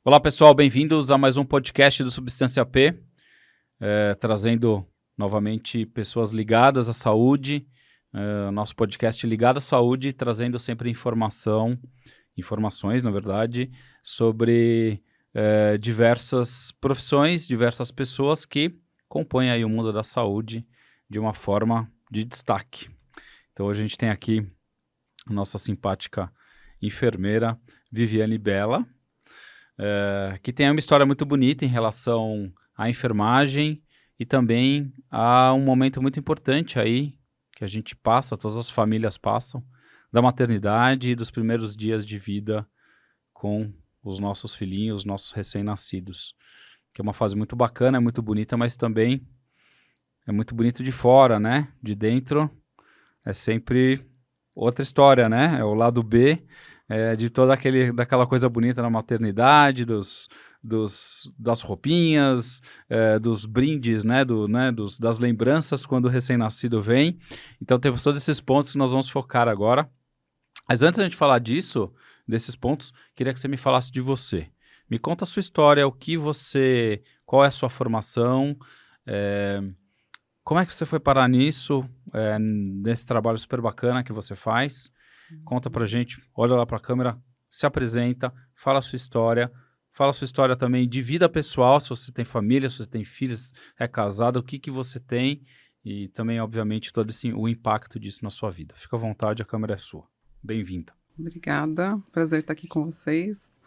Olá pessoal, bem-vindos a mais um podcast do Substância P, trazendo novamente pessoas ligadas à saúde, nosso podcast ligado à saúde, trazendo sempre informações, na verdade, sobre diversas profissões, diversas pessoas que compõem aí o mundo da saúde de uma forma de destaque. Então hoje a gente tem aqui a nossa simpática enfermeira Viviane Bella, que tem uma história muito bonita em relação à enfermagem e também a um momento muito importante aí que a gente passa, todas as famílias passam, da maternidade e dos primeiros dias de vida com os nossos filhinhos, os nossos recém-nascidos, que é uma fase muito bacana, é muito bonita, mas também é muito bonito de fora, né? De dentro é sempre outra história, né? É o lado B de toda daquela coisa bonita na maternidade, das roupinhas, dos brindes, né? Das lembranças quando o recém-nascido vem. Então temos todos esses pontos que nós vamos focar agora. Mas antes da gente falar desses pontos, queria que você me falasse de você. Me conta a sua história, qual é a sua formação, como é que você foi parar nisso, nesse trabalho super bacana que você faz? Conta pra gente, olha lá pra câmera, se apresenta, fala a sua história também de vida pessoal, se você tem família, se você tem filhos, é casado, o que você tem e também, obviamente, todo o impacto disso na sua vida. Fica à vontade, a câmera é sua. Bem-vinda. Obrigada, prazer estar aqui com vocês,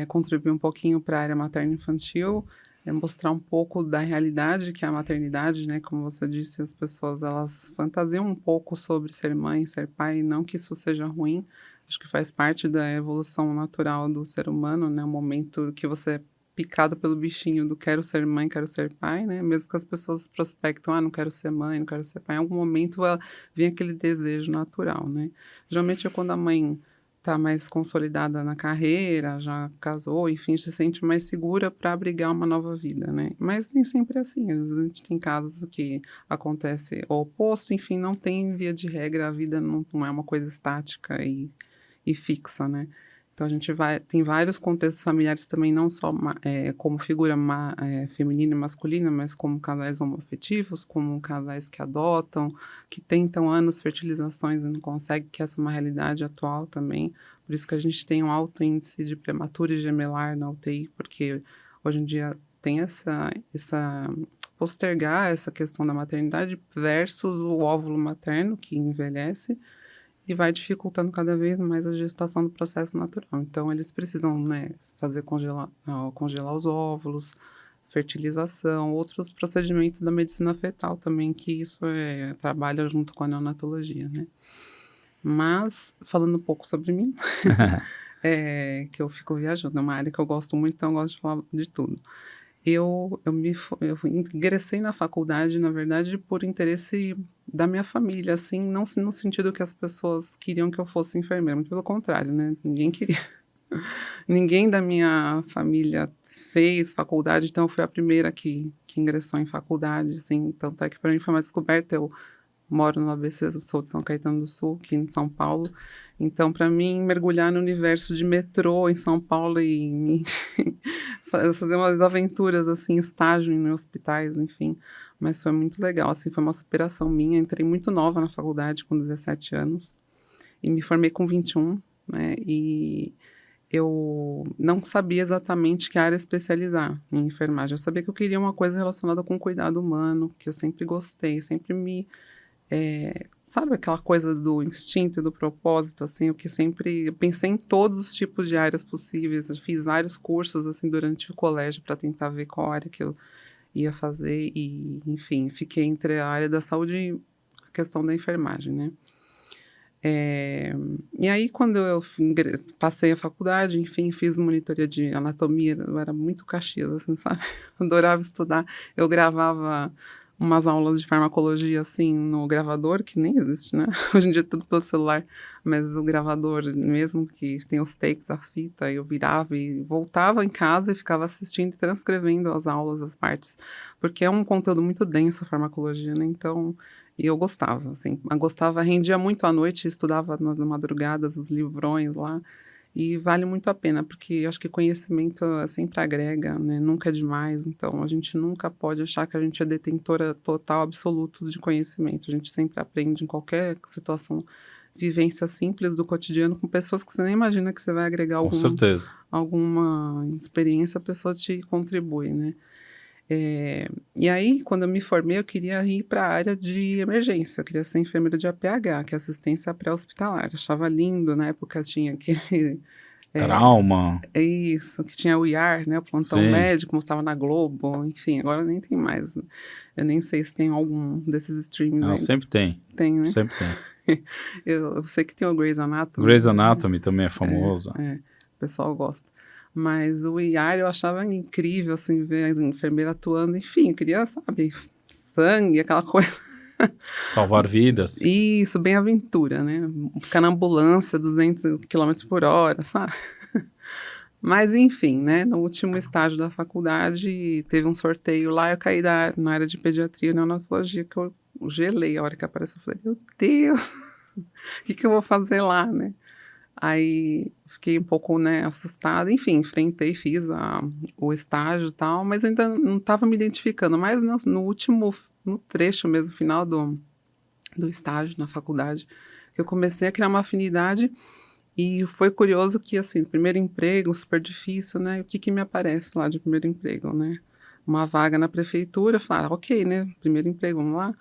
contribuir um pouquinho para a área materno-infantil, mostrar um pouco da realidade que é a maternidade, né? Como você disse, as pessoas elas fantasiam um pouco sobre ser mãe, ser pai, não que isso seja ruim, acho que faz parte da evolução natural do ser humano, né? O momento que você é picado pelo bichinho do quero ser mãe, quero ser pai, né? Mesmo que as pessoas prospectam, não quero ser mãe, não quero ser pai, em algum momento vem aquele desejo natural, né? Geralmente é quando a mãe está mais consolidada na carreira, já casou, enfim, se sente mais segura para abrigar uma nova vida, né? Mas nem sempre é assim, às vezes a gente tem casos que acontece o oposto, enfim, não tem via de regra, a vida não é uma coisa estática e fixa, né? Então, tem vários contextos familiares também, não só como figura feminina e masculina, mas como casais homoafetivos, como casais que adotam, que tentam anos fertilizações e não conseguem, que essa é uma realidade atual também. Por isso que a gente tem um alto índice de prematura e gemelar na UTI, porque hoje em dia tem postergar essa questão da maternidade versus o óvulo materno, que envelhece, e vai dificultando cada vez mais a gestação do processo natural. Então, eles precisam, né, fazer congelar os óvulos, fertilização, outros procedimentos da medicina fetal também, que isso trabalha junto com a neonatologia, né? Mas, falando um pouco sobre mim, que eu fico viajando, é uma área que eu gosto muito, então eu gosto de falar de tudo. Eu ingressei na faculdade, na verdade, por interesse da minha família, assim, não no sentido que as pessoas queriam que eu fosse enfermeira, muito pelo contrário, né? Ninguém queria. Ninguém da minha família fez faculdade, então eu fui a primeira que ingressou em faculdade, assim, tanto é que para mim foi uma descoberta. Eu moro no ABC, sou de São Caetano do Sul, aqui em São Paulo. Então, para mim, mergulhar no universo de metrô em São Paulo e fazer umas aventuras, assim, estágio em hospitais, enfim. Mas foi muito legal, assim, foi uma superação minha. Entrei muito nova na faculdade, com 17 anos, e me formei com 21, né? E eu não sabia exatamente que área especializar em enfermagem. Eu sabia que eu queria uma coisa relacionada com cuidado humano, que eu sempre gostei, sempre sabe aquela coisa do instinto e do propósito, assim, o que sempre pensei em todos os tipos de áreas possíveis. Eu fiz vários cursos, assim, durante o colégio para tentar ver qual área que eu ia fazer e, enfim, fiquei entre a área da saúde e a questão da enfermagem, né? E aí, quando eu passei a faculdade, enfim, fiz monitoria de anatomia, eu era muito Caxias, assim, sabe? Adorava estudar. Eu gravava umas aulas de farmacologia, assim, no gravador, que nem existe, né? Hoje em dia é tudo pelo celular, mas o gravador mesmo, que tem os takes, a fita, eu virava e voltava em casa e ficava assistindo e transcrevendo as aulas, as partes, porque é um conteúdo muito denso a farmacologia, né? Então, e eu gostava, assim, eu gostava, rendia muito à noite, estudava nas madrugadas, os livrões lá, e vale muito a pena, porque eu acho que conhecimento sempre agrega, né? Nunca é demais. Então, a gente nunca pode achar que a gente é detentora total, absoluta de conhecimento. A gente sempre aprende em qualquer situação, vivência simples do cotidiano, com pessoas que você nem imagina que você vai agregar Com certeza. alguma experiência, a pessoa te contribui, né? E aí, quando eu me formei, eu queria ir para a área de emergência, eu queria ser enfermeira de APH, que é assistência pré-hospitalar. Achava lindo, na época tinha aquele... Trauma. É isso, que tinha o IAR, né, o plantão Sim. médico, mostrava na Globo, enfim, agora nem tem mais. Eu nem sei se tem algum desses streamings Não, aí. sempre tem. Tem, né? Sempre tem. Eu sei que tem o Grey's Anatomy. Grey's Anatomy também é famoso. O pessoal gosta. Mas o IAR eu achava incrível, assim, ver a enfermeira atuando. Enfim, eu queria, sabe, sangue, aquela coisa. Salvar vidas. Isso, bem aventura, né? Ficar na ambulância, 200 km por hora, sabe? Mas, enfim, né? No último estágio da faculdade, teve um sorteio lá, eu caí na área de pediatria e neonatologia, que eu gelei a hora que apareceu. Eu falei, meu Deus, o que eu vou fazer lá, né? Aí fiquei um pouco, né, assustada, enfim, enfrentei, fiz o estágio e tal, mas ainda não estava me identificando, mas no trecho mesmo, final do estágio na faculdade, eu comecei a criar uma afinidade e foi curioso que, assim, primeiro emprego, super difícil, né, o que me aparece lá de primeiro emprego, né? Uma vaga na prefeitura, falei, ok, né, primeiro emprego, vamos lá.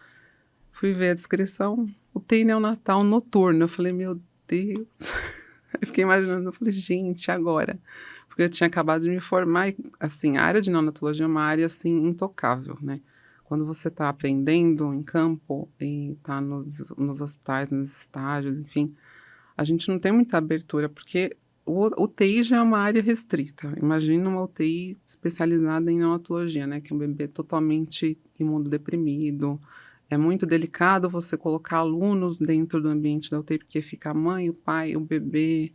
Fui ver a descrição, UTI neonatal noturno, eu falei, meu Deus... Eu fiquei imaginando, eu falei, gente, agora? Porque eu tinha acabado de me formar e, assim, a área de neonatologia é uma área, assim, intocável, né? Quando você está aprendendo em campo e está nos hospitais, nos estágios, enfim, a gente não tem muita abertura, porque o UTI já é uma área restrita. Imagina uma UTI especializada em neonatologia, né? Que é um bebê totalmente imunodeprimido. É muito delicado você colocar alunos dentro do ambiente da UTI, porque fica a mãe, o pai, o bebê,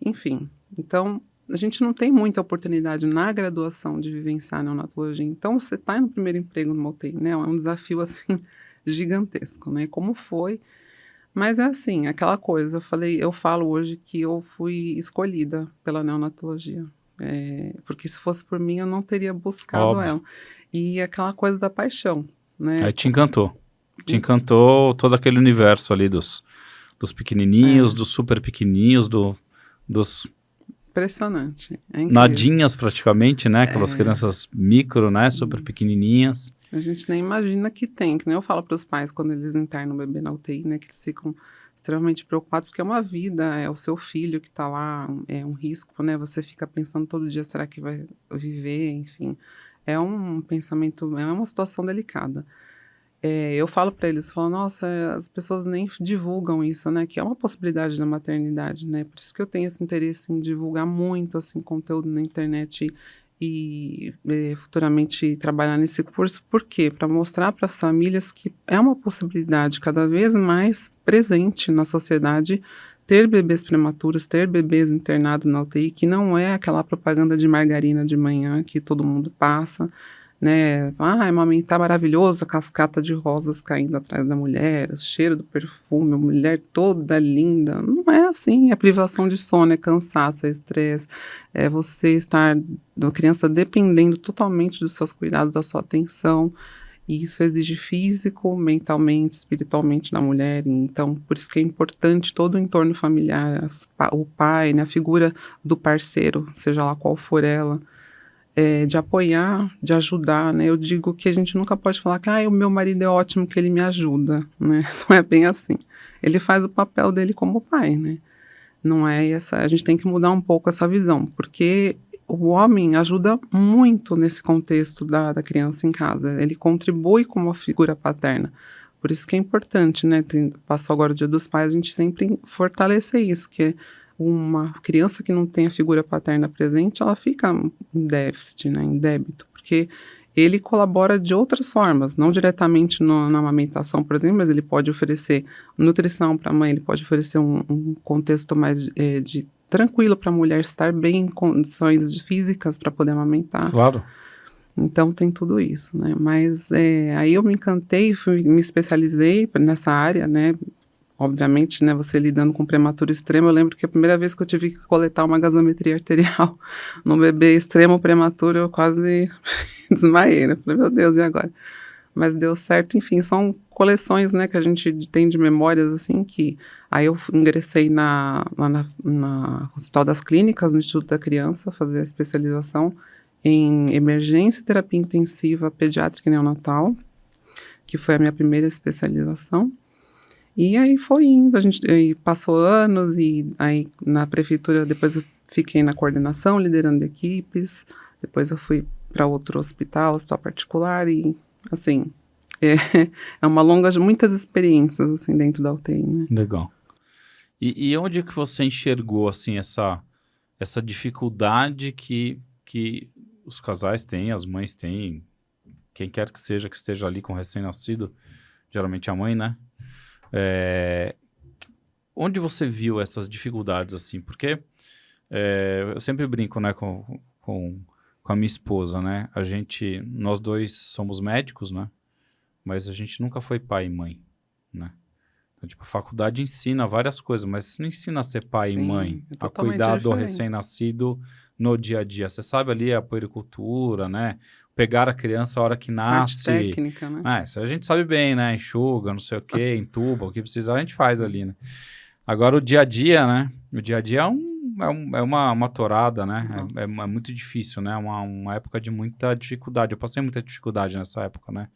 enfim. Então, a gente não tem muita oportunidade na graduação de vivenciar a neonatologia. Então, você está no primeiro emprego numa UTI, né? É um desafio, assim, gigantesco, né? Como foi? Mas é assim, aquela coisa, eu falo hoje que eu fui escolhida pela neonatologia. Porque se fosse por mim, eu não teria buscado Óbvio. ela. E aquela coisa da paixão, né? Aí te encantou. Te encantou todo aquele universo ali dos pequenininhos, dos super pequenininhos, dos Impressionante, é incrível. nadinhas praticamente, né? Aquelas crianças micro, né? Super pequenininhas. A gente nem imagina que tem, que nem eu falo para os pais quando eles internam o bebê na UTI, né? Que eles ficam extremamente preocupados, porque é uma vida, é o seu filho que está lá, é um risco, né? Você fica pensando todo dia, será que vai viver? Enfim, é um pensamento, é uma situação delicada. Eu falo para eles, falo, nossa, as pessoas nem divulgam isso, né? Que é uma possibilidade da maternidade, né? Por isso que eu tenho esse interesse em divulgar muito, assim, conteúdo na internet e futuramente trabalhar nesse curso. Por quê? Para mostrar para as famílias que é uma possibilidade cada vez mais presente na sociedade ter bebês prematuros, ter bebês internados na UTI, que não é aquela propaganda de margarina de manhã que todo mundo passa, né? Amamentar maravilhoso, a cascata de rosas caindo atrás da mulher, o cheiro do perfume, a mulher toda linda. Não é assim, é privação de sono, é cansaço, é estresse, é você estar, a criança dependendo totalmente dos seus cuidados, da sua atenção, e isso exige físico, mentalmente, espiritualmente da mulher. Então, por isso que é importante todo o entorno familiar, o pai, né, a figura do parceiro, seja lá qual for ela, de apoiar, de ajudar, né? Eu digo que a gente nunca pode falar que o meu marido é ótimo, que ele me ajuda, né? Não é bem assim. Ele faz o papel dele como pai, né? Não é essa. A gente tem que mudar um pouco essa visão, porque o homem ajuda muito nesse contexto da criança em casa. Ele contribui como a figura paterna. Por isso que é importante, né? Passou agora o Dia dos Pais, a gente sempre fortalecer isso, que é uma criança que não tem a figura paterna presente, ela fica em déficit, né, em débito, porque ele colabora de outras formas, não diretamente na amamentação, por exemplo, mas ele pode oferecer nutrição para a mãe, ele pode oferecer um contexto mais tranquilo para a mulher estar bem em condições físicas para poder amamentar. Claro. Então tem tudo isso, né? Mas aí eu me encantei, me especializei nessa área, né? Obviamente, né, você lidando com prematuro extremo, eu lembro que a primeira vez que eu tive que coletar uma gasometria arterial no bebê extremo prematuro, eu quase desmaiei, né? Falei, meu Deus, e agora? Mas deu certo, enfim, são coleções, né, que a gente tem de memórias, assim, que... Aí eu ingressei lá na Hospital das Clínicas, no Instituto da Criança, fazer a especialização em emergência e terapia intensiva pediátrica e neonatal, que foi a minha primeira especialização. E aí foi indo, a gente aí passou anos e aí na prefeitura, depois eu fiquei na coordenação, liderando equipes, depois eu fui para outro hospital particular e, assim, é uma longa de muitas experiências, assim, dentro da UTI, né? Legal. E onde que você enxergou, assim, essa dificuldade que os casais têm, as mães têm, quem quer que esteja ali com recém-nascido, geralmente a mãe, né? Onde você viu essas dificuldades, assim? Porque eu sempre brinco, né, com a minha esposa, né? Nós dois somos médicos, né? Mas a gente nunca foi pai e mãe, né? Então, tipo, a faculdade ensina várias coisas, mas não ensina a ser pai e mãe, É a totalmente cuidar do diferente. recém-nascido no dia a dia. Você sabe ali a puericultura, né? Pegar a criança a hora que Parte nasce. técnica, né? Isso a gente sabe bem, né? Enxuga, não sei o quê, entuba, o que precisar a gente faz ali, né? Agora o dia a dia, né? O dia a dia é uma torada, né? É muito difícil, né? Uma época de muita dificuldade. Eu passei muita dificuldade nessa época, né?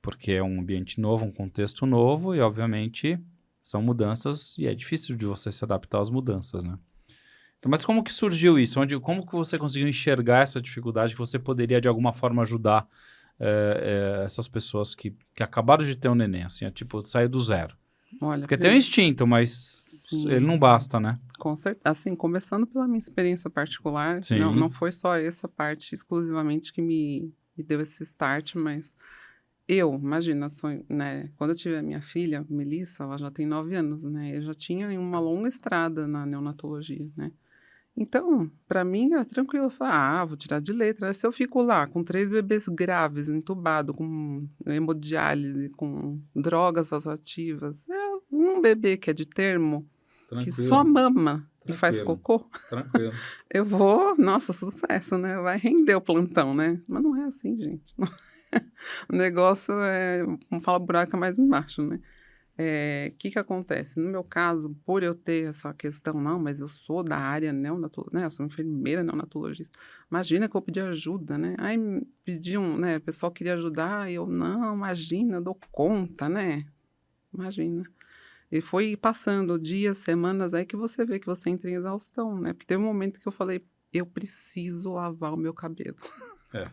Porque é um ambiente novo, um contexto novo e, obviamente, são mudanças e é difícil de você se adaptar às mudanças, né? Então, mas como que surgiu isso? Como que você conseguiu enxergar essa dificuldade que você poderia, de alguma forma, ajudar essas pessoas que acabaram de ter um neném, assim, tipo, sair do zero? Olha, Porque tem um instinto, mas ele não basta, né? Com certeza. Assim, começando pela minha experiência particular, não Sim. foi só essa parte exclusivamente que me deu esse start, mas imagina, né, quando eu tive a minha filha, Melissa, ela já tem 9 anos, né, eu já tinha uma longa estrada na neonatologia, né. Então, para mim era tranquilo, eu falava, vou tirar de letra, se eu fico lá com 3 bebês graves, entubado, com hemodiálise, com drogas vasoativas, um bebê que é de termo, que só Tranquilo. mama e faz Tranquilo. cocô, Tranquilo. eu vou, nossa, sucesso, né? Vai render o plantão, né? Mas não é assim, gente. O negócio como fala, buraco é mais embaixo, né? Que acontece? No meu caso, por eu ter essa questão, não, mas eu sou da área neonatologista, né? Eu sou enfermeira neonatologista. Imagina que eu pedi ajuda, né? Aí pediam, né? O pessoal queria ajudar e eu, não, imagina, eu dou conta, né? Imagina. E foi passando dias, semanas, aí que você vê que você entra em exaustão, né? Porque teve um momento que eu falei, eu preciso lavar o meu cabelo. É.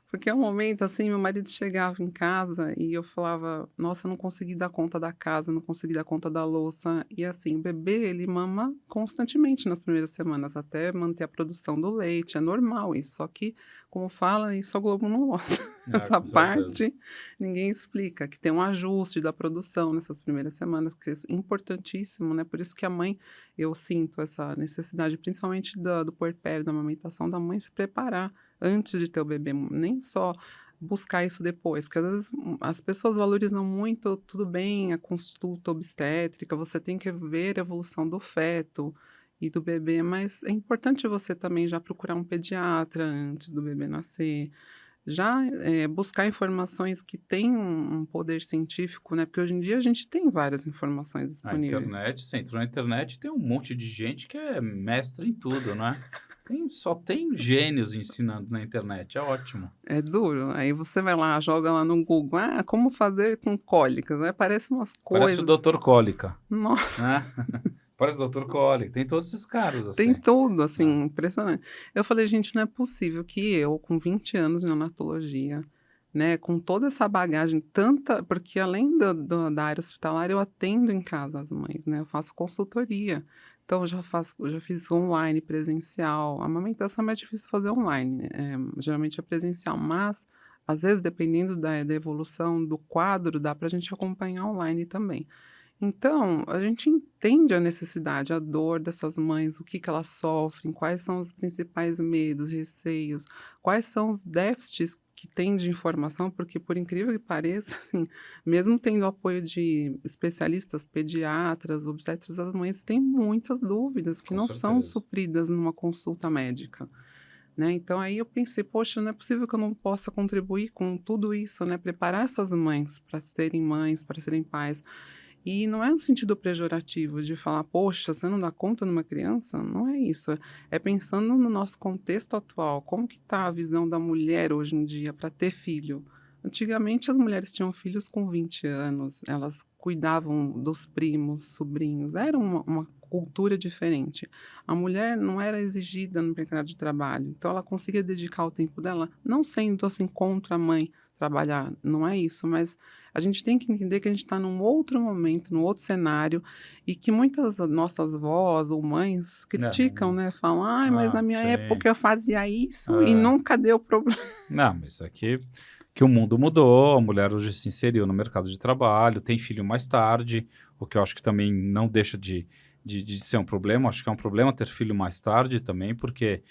Porque é um momento, assim, meu marido chegava em casa e eu falava, nossa, eu não consegui dar conta da casa, não consegui dar conta da louça. E assim, o bebê, ele mama constantemente nas primeiras semanas, até manter a produção do leite, é normal isso. Só que, como fala, isso a Globo não mostra. Essa Com certeza. parte ninguém explica, que tem um ajuste da produção nessas primeiras semanas, que é importantíssimo, né? Por isso que a mãe, eu sinto essa necessidade, principalmente do puerpério, da amamentação, da mãe se preparar antes de ter o bebê, nem só buscar isso depois, porque às vezes as pessoas valorizam muito, tudo bem, a consulta obstétrica, você tem que ver a evolução do feto e do bebê, mas é importante você também já procurar um pediatra antes do bebê nascer, já buscar informações que têm um poder científico, né? Porque hoje em dia a gente tem várias informações A disponíveis. internet, você entrou na internet, tem um monte de gente que é mestre em tudo, né? Só tem gênios ensinando na internet, é ótimo. É duro. Aí você vai lá, joga lá no Google, como fazer com cólicas, né? Parece umas Parece o coisas. Dr. Cólica, Nossa, né? Parece o Dr. Cólica, tem todos esses caras, tem assim. tudo, assim, Né? impressionante. Eu falei, gente, não é possível que eu, com 20 anos de neonatologia, né, com toda essa bagagem, porque além da área hospitalar, eu atendo em casa as mães, né? Eu faço consultoria. Então, eu já fiz online, presencial. A amamentação é mais difícil fazer online, né, geralmente é presencial, mas, às vezes, dependendo da evolução do quadro, dá para a gente acompanhar online também. Então, a gente entende a necessidade, a dor dessas mães, o que que elas sofrem, quais são os principais medos, receios, quais são os déficits que têm de informação, porque, por incrível que pareça, assim, mesmo tendo o apoio de especialistas, pediatras, obstetras, as mães têm muitas dúvidas que Com não são certeza. supridas numa consulta médica, né. Então aí eu pensei: "Poxa, não é possível que eu não possa contribuir com tudo isso, né, preparar essas mães, para serem pais". E não é no sentido pejorativo de falar: "Poxa, você não dá conta numa criança?", não é isso, é pensando no nosso contexto atual, como que está a visão da mulher hoje em dia para ter filho. Antigamente as mulheres tinham filhos com 20 anos, elas cuidavam dos primos, sobrinhos, era uma cultura diferente. A mulher não era exigida no mercado de trabalho, então ela conseguia dedicar o tempo dela, não sendo assim contra a mãe trabalhar, não é isso, mas a gente tem que entender que a gente está num outro momento, num outro cenário, e que muitas nossas vós ou mães É, criticam, né, falam: "Ai, mas na minha sim. época eu fazia isso e É. nunca deu problema". Não, mas aqui que o mundo mudou, a mulher hoje se inseriu no mercado de trabalho, tem filho mais tarde, o que eu acho que também não deixa de ser um problema. Acho que é um problema ter filho mais tarde também, porque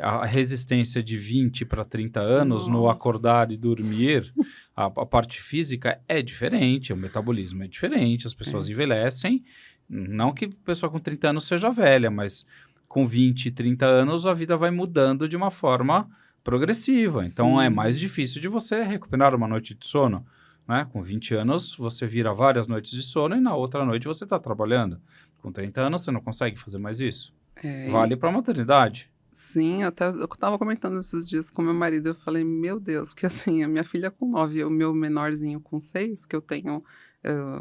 a resistência de 20 para 30 anos no Nossa, acordar e dormir, a parte física é diferente, o metabolismo é diferente, as pessoas é, envelhecem. Não que pessoa com 30 anos seja velha, mas com 20, 30 anos a vida vai mudando de uma forma progressiva. Então é mais sim. difícil de você recuperar uma noite de sono, né? Com 20 anos você vira várias noites de sono e na outra noite você está trabalhando. Com 30 anos você não consegue fazer mais isso. É, Vale para a maternidade. sim, até eu estava comentando esses dias com meu marido, eu falei: "Meu Deus", porque assim, a minha filha com 9 e o meu menorzinho com 6 que eu tenho,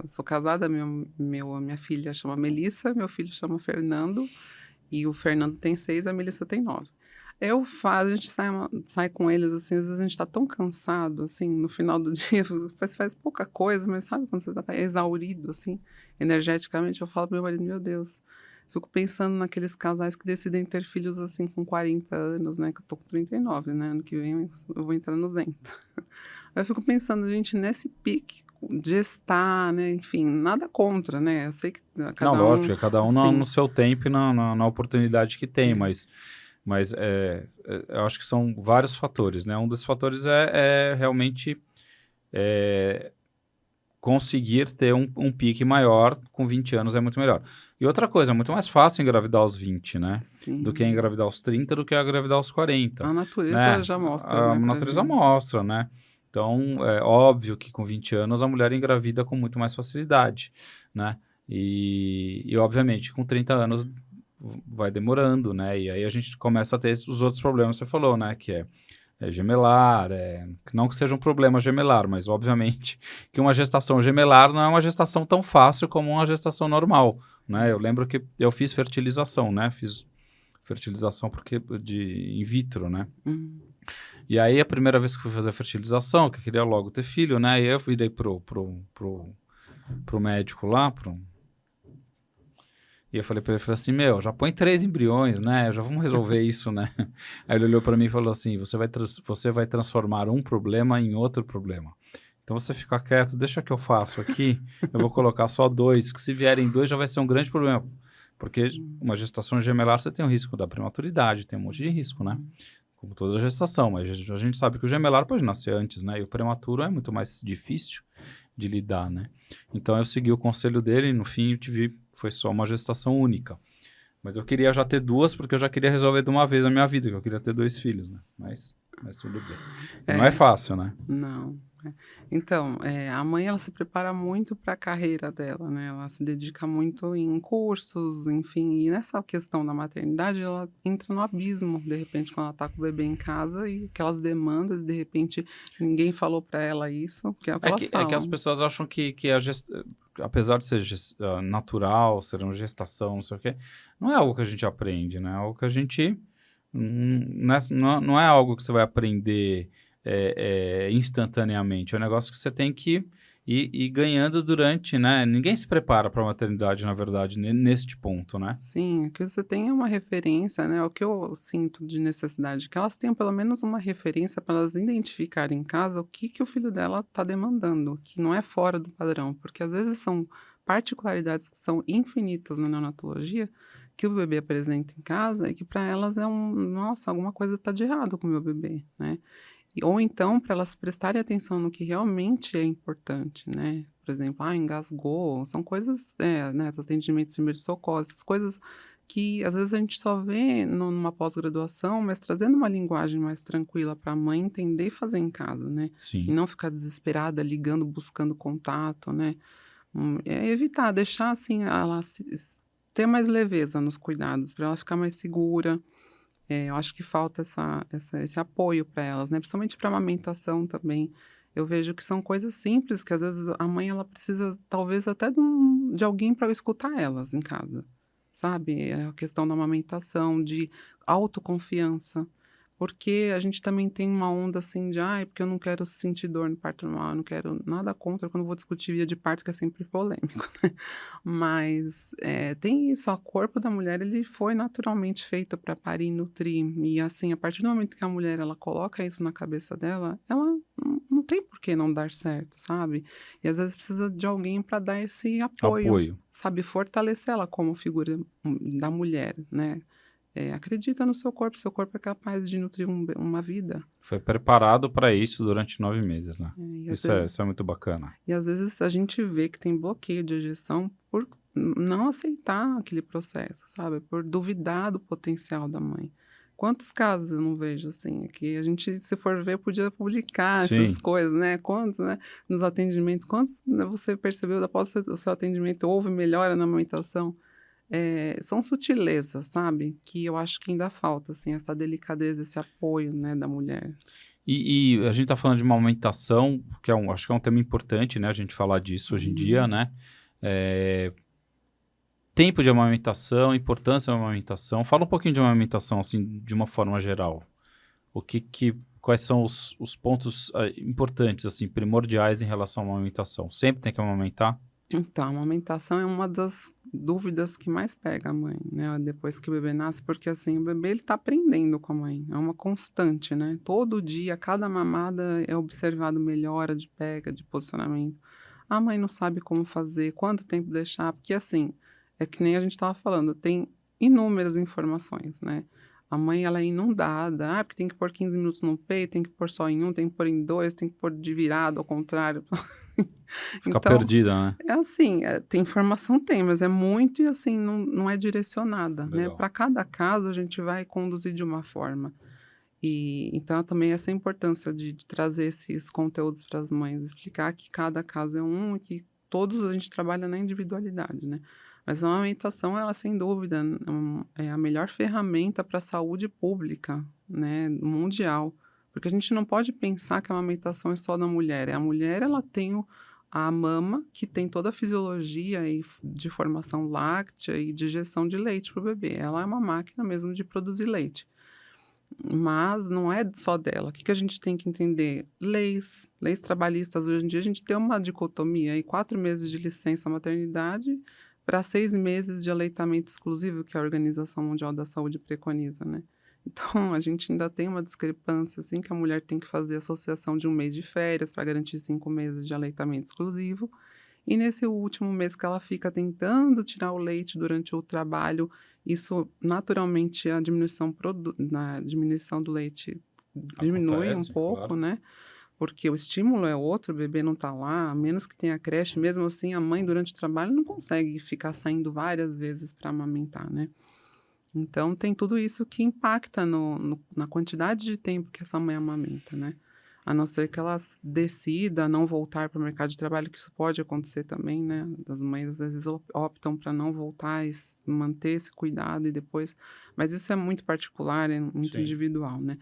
sou casada, a minha filha chama Melissa, meu filho chama Fernando, e o Fernando tem 6, a Melissa tem 9. A gente sai com eles, assim, às vezes a gente tá tão cansado, assim, no final do dia, você faz pouca coisa, mas sabe quando você tá exaurido, assim, energeticamente? Eu falo pro meu marido: "Meu Deus", fico pensando naqueles casais que decidem ter filhos, assim, com 40 anos, né, que eu tô com 39, né, ano que vem eu vou entrar nos 90. Aí eu fico pensando, gente, nesse pique de estar, né, enfim, nada contra, né, eu sei que Não, cada um, lógico, é cada um no assim, seu tempo e na oportunidade que tem, é, mas eu acho que são vários fatores, né? Um dos fatores é realmente é, conseguir ter um pique maior com 20 anos é muito melhor. E outra coisa, é muito mais fácil engravidar aos 20, né? Do que sim. engravidar aos 30, do que engravidar aos 40, A natureza né? já mostra, A né, pra natureza gente. mostra, né? Então, é óbvio que com 20 anos a mulher engravida com muito mais facilidade, né? E obviamente, com 30 anos vai demorando, né? E aí a gente começa a ter os outros problemas que você falou, né? Que é gemelar, que não que seja um problema gemelar, mas obviamente que uma gestação gemelar não é uma gestação tão fácil como uma gestação normal, né? Eu lembro que eu fiz fertilização, né? Fiz fertilização porque de in vitro, né? Hum. E aí a primeira vez que fui fazer fertilização, que eu queria logo ter filho, né? E aí eu virei pro médico lá, e eu falei pra ele, falei assim, meu, já põe 3 embriões, né? Já vamos resolver isso, né? Aí ele olhou pra mim e falou assim, você vai transformar um problema em outro problema. Então você fica quieto, deixa que eu faço aqui, eu vou colocar só 2, que se vierem 2 já vai ser um grande problema. Porque Sim. uma gestação gemelar você tem o risco da prematuridade, tem um monte de risco, né? Hum. Como toda gestação, mas a gente sabe que o gemelar pode nascer antes, né? E o prematuro é muito mais difícil de lidar, né? Então eu segui o conselho dele e no fim eu tive, foi só uma gestação única. Mas eu queria já ter 2 porque eu já queria resolver de uma vez a minha vida, que eu queria ter 2 filhos, né? Mas tudo bem. E não é É, fácil, né? não. Então, a mãe ela se prepara muito para a carreira dela, né, ela se dedica muito em cursos, enfim, e nessa questão da maternidade ela entra no abismo, de repente, quando ela está com o bebê em casa e aquelas demandas, de repente, ninguém falou para ela isso, que é o que elas É que as falam. pessoas acham que apesar de ser natural, ser uma gestação, não sei o quê, não é algo que a gente aprende, né? É algo que a gente. Não é algo que você vai aprender instantaneamente. É um negócio que você tem que e ganhando durante, né? Ninguém se prepara para a maternidade, na verdade, neste ponto, né? Sim, que você tenha uma referência, né? O que eu sinto de necessidade, que elas tenham pelo menos uma referência para elas identificarem em casa o que que o filho dela está demandando, que não é fora do padrão, porque às vezes são particularidades que são infinitas na neonatologia, que o bebê apresenta em casa e que para elas é nossa, alguma coisa está de errado com o meu bebê, né? Ou então, para elas prestarem atenção no que realmente é importante, né? Por exemplo, engasgou, são coisas, né, dos atendimentos de primeiros socorros, essas coisas que às vezes a gente só vê numa pós-graduação, mas trazendo uma linguagem mais tranquila para a mãe entender e fazer em casa, né? E Sim. não ficar desesperada, ligando, buscando contato, né? É evitar, deixar assim, ela ter mais leveza nos cuidados, para ela ficar mais segura. Eu acho que falta esse apoio para elas, né, principalmente para amamentação também. Eu vejo que são coisas simples que às vezes a mãe ela precisa talvez até de alguém para escutar elas em casa, sabe. A questão da amamentação, de autoconfiança, porque a gente também tem uma onda assim de: "Ai, porque eu não quero sentir dor no parto normal, eu não quero", nada contra quando vou discutir via de parto, que é sempre polêmico, né. Mas, tem isso, o corpo da mulher ele foi naturalmente feito para parir e nutrir, e assim, a partir do momento que a mulher ela coloca isso na cabeça dela, ela não tem por que não dar certo, sabe. E às vezes precisa de alguém para dar esse apoio, Apoio. sabe, fortalecer ela como figura, da mulher, né. Acredita no seu corpo é capaz de nutrir uma vida. Foi preparado para isso durante 9 meses, né? E às Isso vezes é muito bacana. a gente vê que tem bloqueio de ejeção por não aceitar aquele processo, sabe, por duvidar do potencial da mãe. Quantos casos eu não vejo, assim, que a gente, se for ver, podia publicar essas Sim. coisas, né, quantos, né, nos atendimentos, quantos, né, você percebeu após o seu atendimento houve melhora na amamentação? São sutilezas, sabe, que eu acho que ainda falta, assim, essa delicadeza, esse apoio, né, da mulher. E a gente tá falando de uma amamentação, que acho que é um tema importante, né, a gente falar disso hoje em dia, Uhum. né? Eh, Tempo de amamentação, importância da amamentação. Fala um pouquinho de amamentação, assim, de uma forma geral. Quais são os pontos importantes, assim, primordiais em relação à amamentação? Sempre tem que amamentar? Então, a amamentação é uma das dúvidas que mais pega a mãe, né, depois que o bebê nasce, porque assim, o bebê ele tá aprendendo com a mãe, é uma constante, né, todo dia, cada mamada é observado melhora de pega, de posicionamento. A mãe não sabe como fazer, quanto tempo deixar, porque assim, é que nem a gente estava falando, tem inúmeras informações, né. A mãe ela é inundada, porque tem que pôr 15 minutos no peito, tem que pôr só em um, tem que pôr em dois, tem que pôr de virado, ao contrário. Fica Então perdida, né? é assim, tem informação tem, mas é muito e assim, não é direcionada, né. Legal. Para cada caso a gente vai conduzir de uma forma. E então também essa importância de trazer esses conteúdos para as mães, explicar que cada caso é um e que todos a gente trabalha na individualidade, né. Mas a amamentação ela sem dúvida, é a melhor ferramenta para a saúde pública, né, mundial. Porque a gente não pode pensar que a amamentação é só da mulher, a mulher ela tem a mama, que tem toda a fisiologia de formação láctea e digestão de leite para o bebê. Ela é uma máquina mesmo de produzir leite. Mas não é só dela. O que que a gente tem que entender? Leis trabalhistas. Hoje em dia a gente tem uma dicotomia aí, 4 meses de licença maternidade para 6 meses de aleitamento exclusivo, que a Organização Mundial da Saúde preconiza, né. Então a gente ainda tem uma discrepância, assim, que a mulher tem que fazer associação de 1 mês de férias para garantir 5 meses de aleitamento exclusivo, e nesse último mês que ela fica tentando tirar o leite durante o trabalho, isso naturalmente a na diminuição do leite diminui um Acontece, pouco, claro. né, porque o estímulo é outro, o bebê não está lá, a menos que tenha creche, mesmo assim a mãe durante o trabalho não consegue ficar saindo várias vezes para amamentar, né. Então tem tudo isso que impacta na quantidade de tempo que essa mãe amamenta, né. A não ser que ela decida não voltar para o mercado de trabalho, que isso pode acontecer também, né, das mães às vezes optam para não voltar e manter esse cuidado e depois, mas isso é muito particular, é muito Sim. individual, né.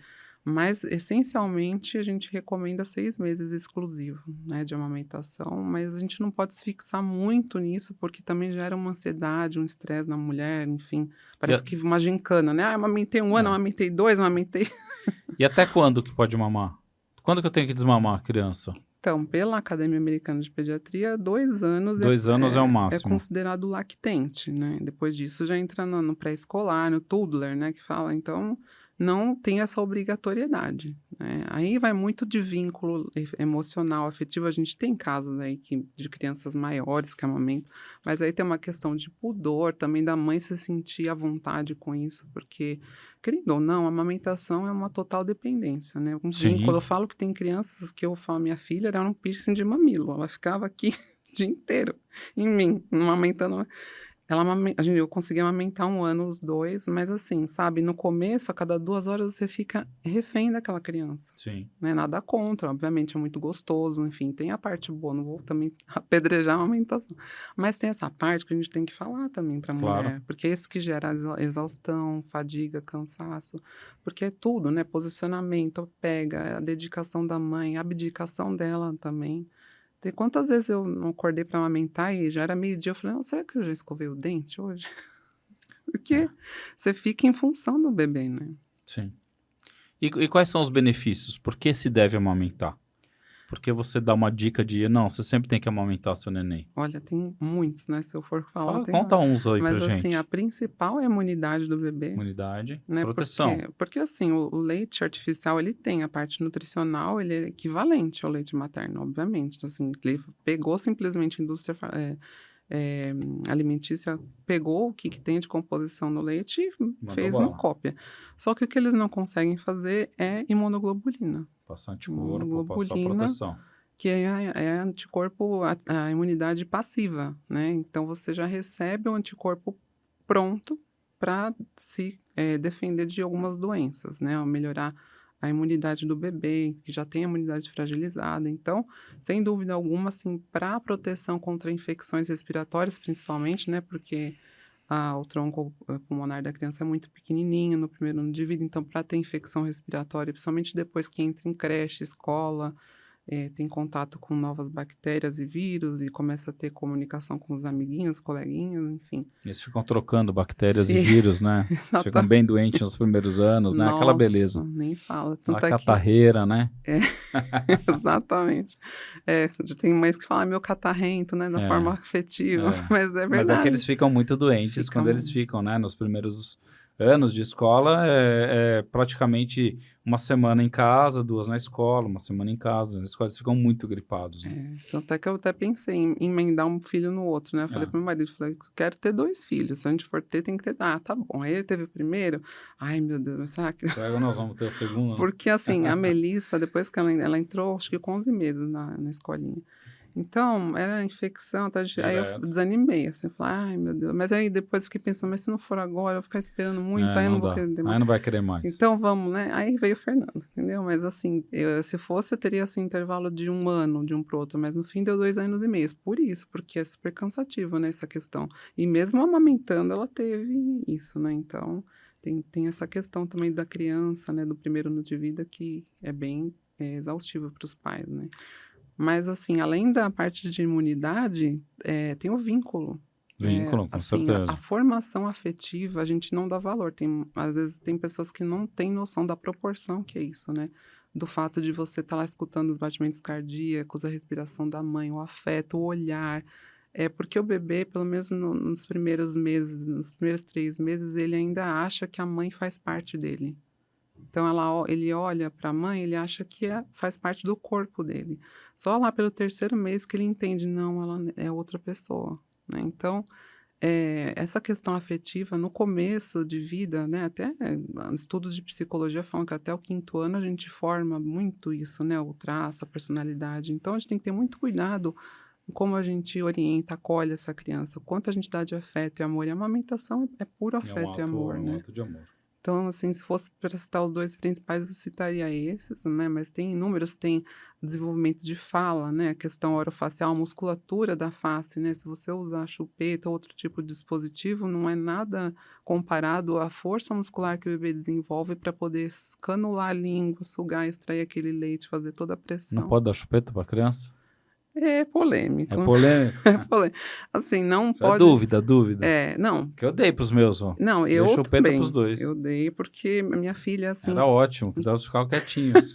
Mas essencialmente a gente recomenda 6 meses exclusivo, né, de amamentação, mas a gente não pode se fixar muito nisso, porque também gera uma ansiedade, um estresse na mulher, enfim, E, parece que uma gincana, né, amamentei 1 ano, é. amamentei 2, amamentei. E até quando que pode mamar? Quando que eu tenho que desmamar a criança? Então, pela Academia Americana de Pediatria, 2 anos 2 anos é o é máximo. considerado lactente, né? Depois disso já entra no pré-escolar, no toddler, né? Que fala, então não tem essa obrigatoriedade, né? Aí vai muito de vínculo emocional, afetivo. A gente tem casos aí de crianças maiores que amamentam, mas aí tem uma questão de pudor também da mãe se sentir à vontade com isso, porque, querendo ou não, a amamentação é uma total dependência, né? Um vínculo. Sim. Eu falo que tem crianças que eu falo, minha filha era um piercing de mamilo, ela ficava aqui o dia inteiro em mim, amamentando. Eu consegui amamentar 1 ano, os 2, mas assim, sabe, no começo, a cada 2 horas você fica refém daquela criança, Sim. né? Nada contra, obviamente é muito gostoso, enfim, tem a parte boa, não vou também apedrejar a amamentação, mas tem essa parte que a gente tem que falar também para a Claro. mulher, porque é isso que gera exaustão, fadiga, cansaço, porque é tudo, né? Posicionamento, pega, a dedicação da mãe, a abdicação dela também. Tem quantas vezes eu não acordei para amamentar e já era meio-dia, eu falei: "Não, será que eu já escovei o dente hoje?" Porque você fica em função do bebê, né. Sim. E quais são os benefícios? Por que se deve amamentar? Por que você dá uma dica de, não, você sempre tem que amamentar seu neném? Olha, tem muitos, né, se eu for falar tem Conta uns aí pra mas assim, a gente. principal é a imunidade do bebê, Imunidade, né, proteção. porque assim, o leite artificial ele tem a parte nutricional, ele é equivalente ao leite materno, obviamente, então assim, ele pegou simplesmente a indústria alimentícia, pegou o que tem de composição no leite e Mandou fez uma bala. cópia. Só que o que eles não conseguem fazer é imunoglobulina. Passar anticorpo, passar Imunoglobulina, proteção. que é anticorpo, a imunidade passiva, né? Então você já recebe o anticorpo pronto para se defender de algumas doenças, né? Melhorar a imunidade do bebê, que já tem a imunidade fragilizada. Então, sem dúvida alguma, assim, para proteção contra infecções respiratórias, principalmente, né? Porque o tronco pulmonar da criança é muito pequenininho no primeiro ano de vida. Então, para ter infecção respiratória, principalmente depois que entra em creche, escola, tem contato com novas bactérias e vírus e começa a ter comunicação com os amiguinhos, coleguinhas, enfim. Eles ficam trocando bactérias e E vírus, né? Ficam bem doentes nos primeiros anos, né? Aquela beleza. Nossa, nem fala. A Tanto é que catarreira, né? exatamente. Tem mães que falam: "Meu catarrento", né, da forma É, afetiva, é. mas é Mas é que eles verdade. ficam muito doentes quando eles ficam, né? Nos primeiros anos de escola, é praticamente uma semana em casa, 2 na escola, uma semana em casa. Na escola eles ficam muito gripados, né? Tanto é que eu até pensei em emendar um filho no outro, né, eu falei É. para meu marido, falei: "Quero ter 2 filhos, se a gente for ter, tem que ter". "Ah, tá bom". Aí ele teve o primeiro, ai meu Deus, mas será que Será que nós vamos ter o segundo, né? porque assim, a Melissa, depois que ela entrou, acho que com 11 meses na escolinha. Então, era infecção, tá, aí eu Direto. desanimei, assim, falei: "Ai, meu Deus", mas aí depois eu fiquei pensando: "Mas se não for agora, eu vou ficar esperando muito, aí eu não Não vou dá. querer ter Aí mais". não vai querer mais. Então vamos, né, aí veio o Fernando, entendeu. Mas assim, se fosse, eu teria, assim, intervalo de 1 ano de um para o outro, mas no fim deu 2 anos e meio, por isso, porque é super cansativo, né, essa questão. E mesmo amamentando, ela teve isso, né, então tem essa questão também da criança, né, do primeiro ano de vida que é bem, exaustivo para os pais, né. Mas assim, além da parte de imunidade, tem o vínculo. Vínculo, com Assim, a certeza. formação afetiva, a gente não dá valor. Às vezes tem pessoas que não têm noção da proporção que é isso, né? Do fato de você estar lá escutando os batimentos cardíacos, a respiração da mãe, o afeto, o olhar. É porque o bebê, pelo menos nos primeiros meses, nos primeiros 3 meses, ele ainda acha que a mãe faz parte dele. Então ele olha para a mãe, ele acha que faz parte do corpo dele. Só lá pelo 3º mês que ele entende, não, ela é outra pessoa, né. Então, essa questão afetiva no começo de vida, né, até estudos de psicologia falam que até o 5º ano a gente forma muito isso, né, o traço, a personalidade. Então a gente tem que ter muito cuidado em como a gente orienta, acolhe essa criança, o quanto a gente dá de afeto e amor. E a amamentação é puro afeto e amor, É um né. ato de amor. Então, assim, se fosse para citar os 2 principais, eu citaria esses, né, mas tem inúmeros, tem desenvolvimento de fala, né, a questão orofacial, a musculatura da face, né, se você usar chupeta ou outro tipo de dispositivo, não é nada comparado à força muscular que o bebê desenvolve para poder canular a língua, sugar, extrair aquele leite, fazer toda a Não pressão. pode dar chupeta para criança? É polêmico. É polêmico? É polêmico. Assim, não Isso é pode dúvida. não. Que eu dei pros meus, ó. Não, Dei eu chupeta pros também. 2. Eu dei porque a minha filha, assim, Era ótimo, que eles ficavam quietinhos.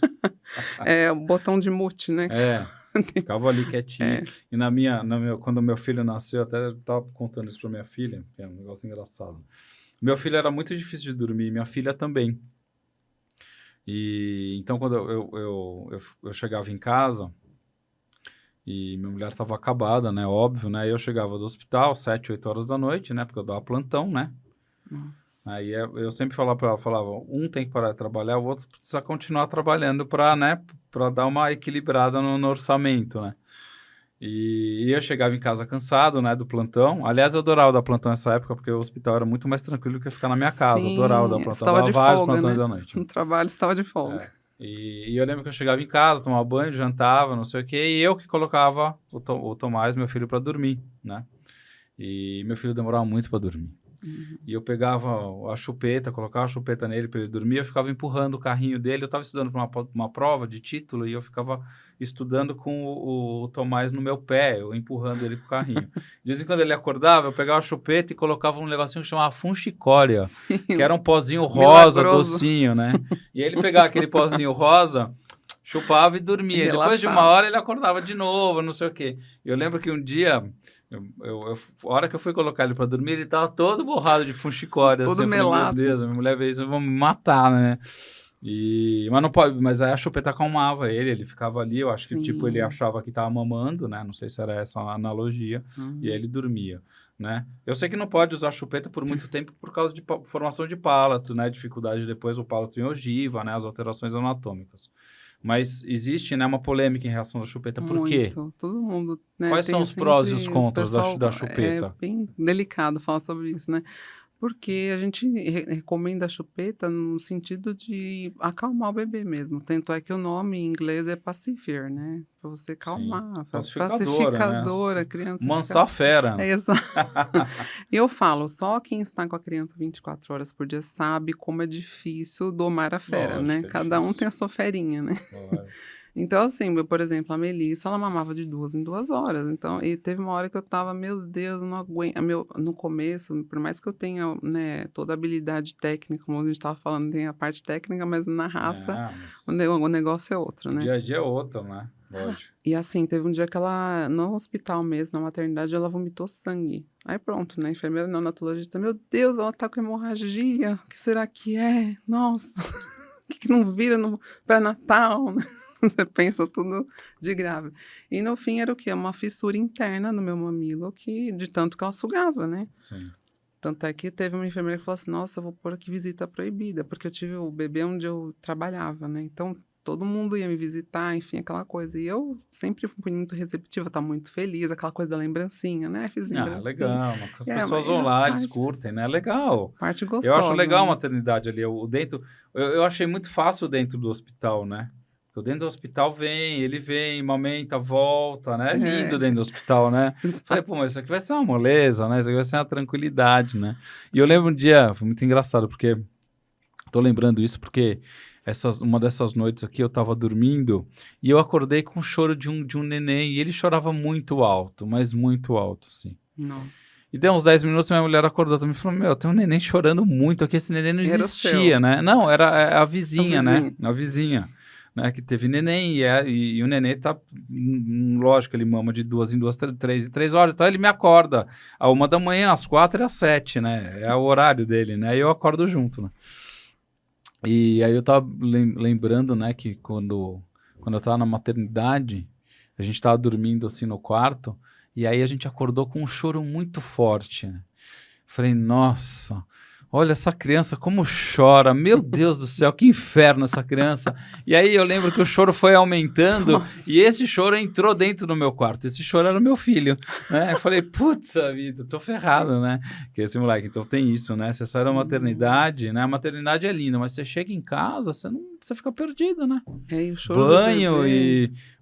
o botão de mute, né. É. Ficava ali quietinho. E quando meu filho nasceu, eu até estava contando isso para minha filha, que é um negócio engraçado. Meu filho era muito difícil de dormir, minha filha também. E então, quando eu chegava em casa, e minha mulher estava acabada, né? Óbvio, né? Eu chegava do hospital 7, 8 horas da noite, né? Porque eu dava plantão, né? Nossa. Aí eu sempre falava para ela, um tem que parar de trabalhar, o outro precisa continuar trabalhando para, né? Para dar uma equilibrada no orçamento, né? E eu chegava em casa cansado, né? Do plantão. Aliás, eu adorava dar plantão nessa época, porque o hospital era muito mais tranquilo que ficar na minha casa. Adorava dar Sim, plantão. estava Dava de vários folga, plantões né? da noite. No trabalho estava de folga. E eu lembro que eu chegava em casa, tomava banho, jantava, não sei o quê, e eu que colocava o Tomás, meu filho, para dormir, né? E meu filho demorava muito para dormir. E eu pegava a chupeta, colocava a chupeta nele para ele dormir, eu ficava empurrando o carrinho dele. Eu estava estudando para uma prova de título e eu ficava estudando com o Tomás no meu pé, eu empurrando ele com o carrinho. De vez em quando ele acordava, eu pegava a chupeta e colocava um negocinho que chamava funchicória, que era um pozinho rosa, Milagroso. docinho, né? E aí ele pegava aquele pozinho rosa, chupava e dormia. E depois de uma hora ele acordava de novo, não sei o quê. Eu lembro que um dia... a hora que eu fui colocar ele pra dormir, ele tava todo borrado de funchicória. Todo assim, melado. Meu Deus, minha mulher veio isso, vão me matar, né? Mas não pode, mas aí a chupeta acalmava ele ficava ali, eu acho que tipo, ele achava que tava mamando, né? Não sei se era essa a analogia, e aí ele dormia, né? Eu sei que não pode usar chupeta por muito tempo por causa de formação de palato, né? Dificuldade depois o palato em ogiva, né? As alterações anatômicas. Mas existe, né, uma polêmica em relação à chupeta. Por quê? Todo mundo, né? Quais são os prós e os contras da chupeta? É bem delicado falar sobre isso, né? Porque a gente recomenda a chupeta no sentido de acalmar o bebê mesmo. Tanto é que o nome em inglês é pacifier, né? Para você acalmar. Pacificadora, né? A criança. Mansar fera. Exato. E eu falo, só quem está com a criança 24 horas por dia sabe como é difícil domar a fera, Lógico, né? Cada um tem a sua ferinha, né? Então, assim, por exemplo, a Melissa, ela mamava de 2 em 2 horas. Então, e teve uma hora que eu tava, meu Deus, não aguento. No começo, por mais que eu tenha, né, toda a habilidade técnica, como a gente tava falando, tem a parte técnica, mas na raça, o negócio é outro, né? O dia a dia é outro, né? Lógico. E assim, teve um dia que ela, no hospital mesmo, na maternidade, ela vomitou sangue. Aí pronto, né? A enfermeira neonatologista, meu Deus, ela tá com hemorragia. O que será que é? Nossa, que não vira no pré-natal, né? Você pensa tudo de grave. E no fim era o quê? Uma fissura interna no meu mamilo, de tanto que ela sugava, né? Sim. Tanto é que teve uma enfermeira que falou assim, nossa, eu vou pôr aqui visita proibida, porque eu tive o bebê onde eu trabalhava, né? Então, todo mundo ia me visitar, enfim, aquela coisa. E eu sempre fui muito receptiva, tá muito feliz, aquela coisa da lembrancinha, né? Fiz lembrancinha. Legal. As pessoas vão lá, eles curtem, né? Legal. Parte gostosa. Eu acho legal a maternidade ali. Eu achei muito fácil dentro do hospital, né? Porque dentro do hospital ele vem, amamenta, volta, né? É lindo dentro do hospital, né? Falei, pô, mas isso aqui vai ser uma moleza, né? Isso aqui vai ser uma tranquilidade, né? E eu lembro um dia, foi muito engraçado, porque... Tô lembrando isso porque uma dessas noites aqui eu tava dormindo e eu acordei com o choro de um neném e ele chorava muito alto, mas muito alto, assim. Nossa. E deu uns 10 minutos, minha mulher acordou também e falou, meu, tem um neném chorando muito aqui, esse neném não existia, né? Não, era a vizinha, né? A vizinha. Né, que teve neném e o neném tá, lógico, ele mama de 2 em 2, 3 em 3 horas, então ele me acorda a 1 da manhã, às 4 e às 7, né, é o horário dele, né, e eu acordo junto, né. E aí eu tava lembrando, né, que quando eu tava na maternidade, a gente tava dormindo assim no quarto, e aí a gente acordou com um choro muito forte, né. Falei, nossa... Olha essa criança como chora, meu Deus do céu, que inferno essa criança. E aí eu lembro que o choro foi aumentando. Nossa. E esse choro entrou dentro do meu quarto. Esse choro era o meu filho, né? Eu falei, putz, vida, tô ferrado, né? Que esse moleque, então tem isso, né? Você sai da maternidade, né? A maternidade é linda, mas você chega em casa, você fica perdido, né? E o choro